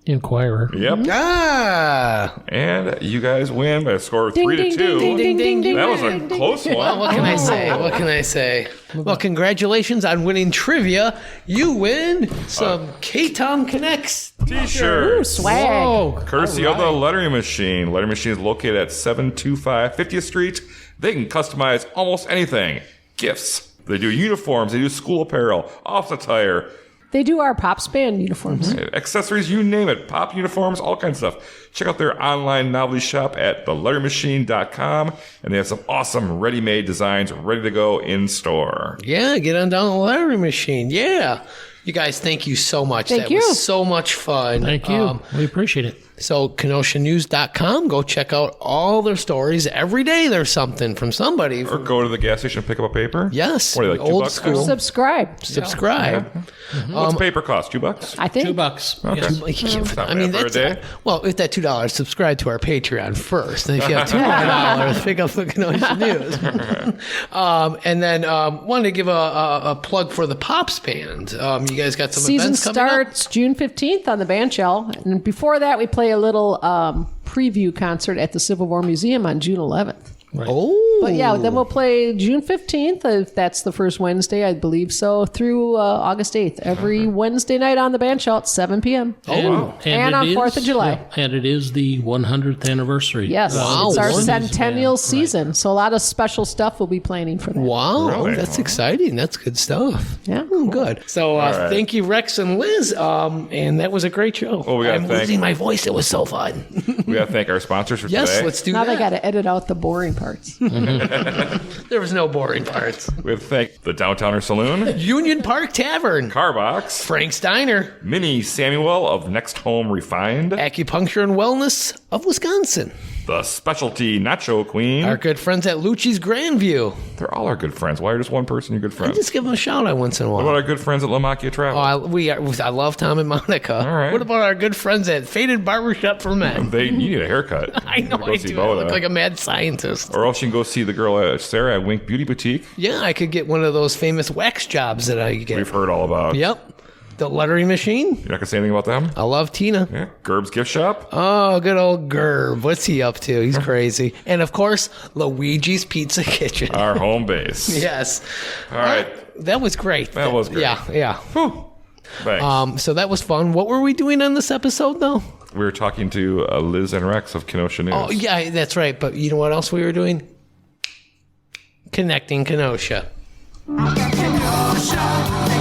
Speaker 4: Inquirer.
Speaker 2: Yep.
Speaker 1: Ah.
Speaker 2: And you guys win by a score of 3 to 2.
Speaker 3: ding, ding, ding, ding.
Speaker 2: That was a close one.
Speaker 1: What can I say? What can I say? Well, congratulations on winning trivia. You win some Ktown Connects.
Speaker 3: Ooh,
Speaker 2: T-shirt.
Speaker 3: swag.
Speaker 4: Oh,
Speaker 2: Courtesy of the Lettering Machine. Lettering Machine is located at 725 50th Street. They can customize almost anything. Gifts. They do uniforms. They do school apparel, office attire,
Speaker 3: They do our Pops band uniforms.
Speaker 2: accessories, you name it. Pop uniforms, all kinds of stuff. Check out their online novelty shop at thelettermachine.com. And they have some awesome ready-made designs ready to go in store.
Speaker 1: Yeah, get on down the lottery machine. Yeah. You guys, thank you so much.
Speaker 3: Thank
Speaker 1: that
Speaker 3: you.
Speaker 1: was so much fun.
Speaker 4: Thank you. We appreciate it.
Speaker 1: So KenoshaNews.com, go check out all their stories. Every day there's something from somebody.
Speaker 2: Or go to the gas station and pick up a paper.
Speaker 1: Yes.
Speaker 2: What are they, like, $2
Speaker 1: old
Speaker 2: now?
Speaker 1: school.
Speaker 3: Subscribe.
Speaker 1: Subscribe.
Speaker 2: What's paper cost? $2?
Speaker 3: I think.
Speaker 4: $2.
Speaker 2: Okay.
Speaker 4: Yes.
Speaker 2: Not
Speaker 1: I mean,
Speaker 2: bad for a
Speaker 1: that's
Speaker 2: day.
Speaker 1: well, with that $2, subscribe to our Patreon first. And if you have $200, pick up the Kenosha News. And then wanted to give a plug for the Pops Band. You guys got some
Speaker 3: Season
Speaker 1: events coming up?
Speaker 3: starts June 15th on the Bandshell. And before that, we play a little preview concert at the Civil War Museum on June 11th.
Speaker 1: Oh.
Speaker 3: But yeah, then we'll play June 15th, if that's the first Wednesday, I believe so, through August 8th. Every Wednesday night on the Bandshell at 7 p.m. And on
Speaker 4: it
Speaker 3: 4th of July.
Speaker 4: And it is the 100th anniversary.
Speaker 3: Yes,
Speaker 1: Wow,
Speaker 3: it's our
Speaker 1: one-
Speaker 3: centennial season. So a lot of special stuff we'll be planning for that.
Speaker 1: Wow,
Speaker 2: Really?
Speaker 1: that's exciting. That's good stuff.
Speaker 3: Yeah.
Speaker 1: Good. So
Speaker 2: right.
Speaker 1: thank you, Rex and Liz. And that was a great show.
Speaker 2: Well, we gotta
Speaker 1: I'm
Speaker 2: thank-
Speaker 1: losing my voice. It was so fun.
Speaker 2: We got to thank our sponsors for
Speaker 1: Yes,
Speaker 2: today.
Speaker 1: let's do
Speaker 3: Now
Speaker 1: that.
Speaker 3: they got to edit out the boring parts.
Speaker 1: There was no boring parts.
Speaker 2: We have to thank the Downtown Saloon,
Speaker 1: Union Park Tavern,
Speaker 2: CarBox,
Speaker 1: Frank's Diner,
Speaker 2: Minnie Samuel of Next Home Refined,
Speaker 1: Acupuncture and Wellness of Wisconsin,
Speaker 2: the Specialty Nacho Queen.
Speaker 1: our good friends at Lucci's Grandview.
Speaker 2: They're all our good friends. Why are just one person your good friend?
Speaker 1: Just give them a shout out once in a
Speaker 2: What about
Speaker 1: while.
Speaker 2: our good friends at LaMacchia Travel?
Speaker 1: I love Tom and Monica.
Speaker 2: All right.
Speaker 1: What about our good friends at Faded Barbershop for Men?
Speaker 2: you need a haircut.
Speaker 1: I know
Speaker 2: Go
Speaker 1: I
Speaker 2: see
Speaker 1: do. I
Speaker 2: Boda.
Speaker 1: look like a mad scientist.
Speaker 2: Or else you can go see the girl Sarah at Wink Beauty Boutique.
Speaker 1: Yeah, I could get one of those famous wax jobs that I get.
Speaker 2: We've heard all about.
Speaker 1: Yep. The lettering machine.
Speaker 2: You're not going to say anything about them?
Speaker 1: I love Tina.
Speaker 2: Yeah. Gerb's Gift Shop.
Speaker 1: Oh, good old Gerb. What's he up to? He's crazy. And of course, Luigi's Pizza Kitchen.
Speaker 2: Our home base.
Speaker 1: Yes.
Speaker 2: All right.
Speaker 1: That was great.
Speaker 2: That was great.
Speaker 1: Yeah.
Speaker 2: Whew. Thanks.
Speaker 1: So that was fun. What were we doing on this episode, though?
Speaker 2: We were talking to Liz and Rex of Kenosha News.
Speaker 1: Oh, yeah, that's right. But you know what else we were doing? Connecting Kenosha.
Speaker 5: Kenosha.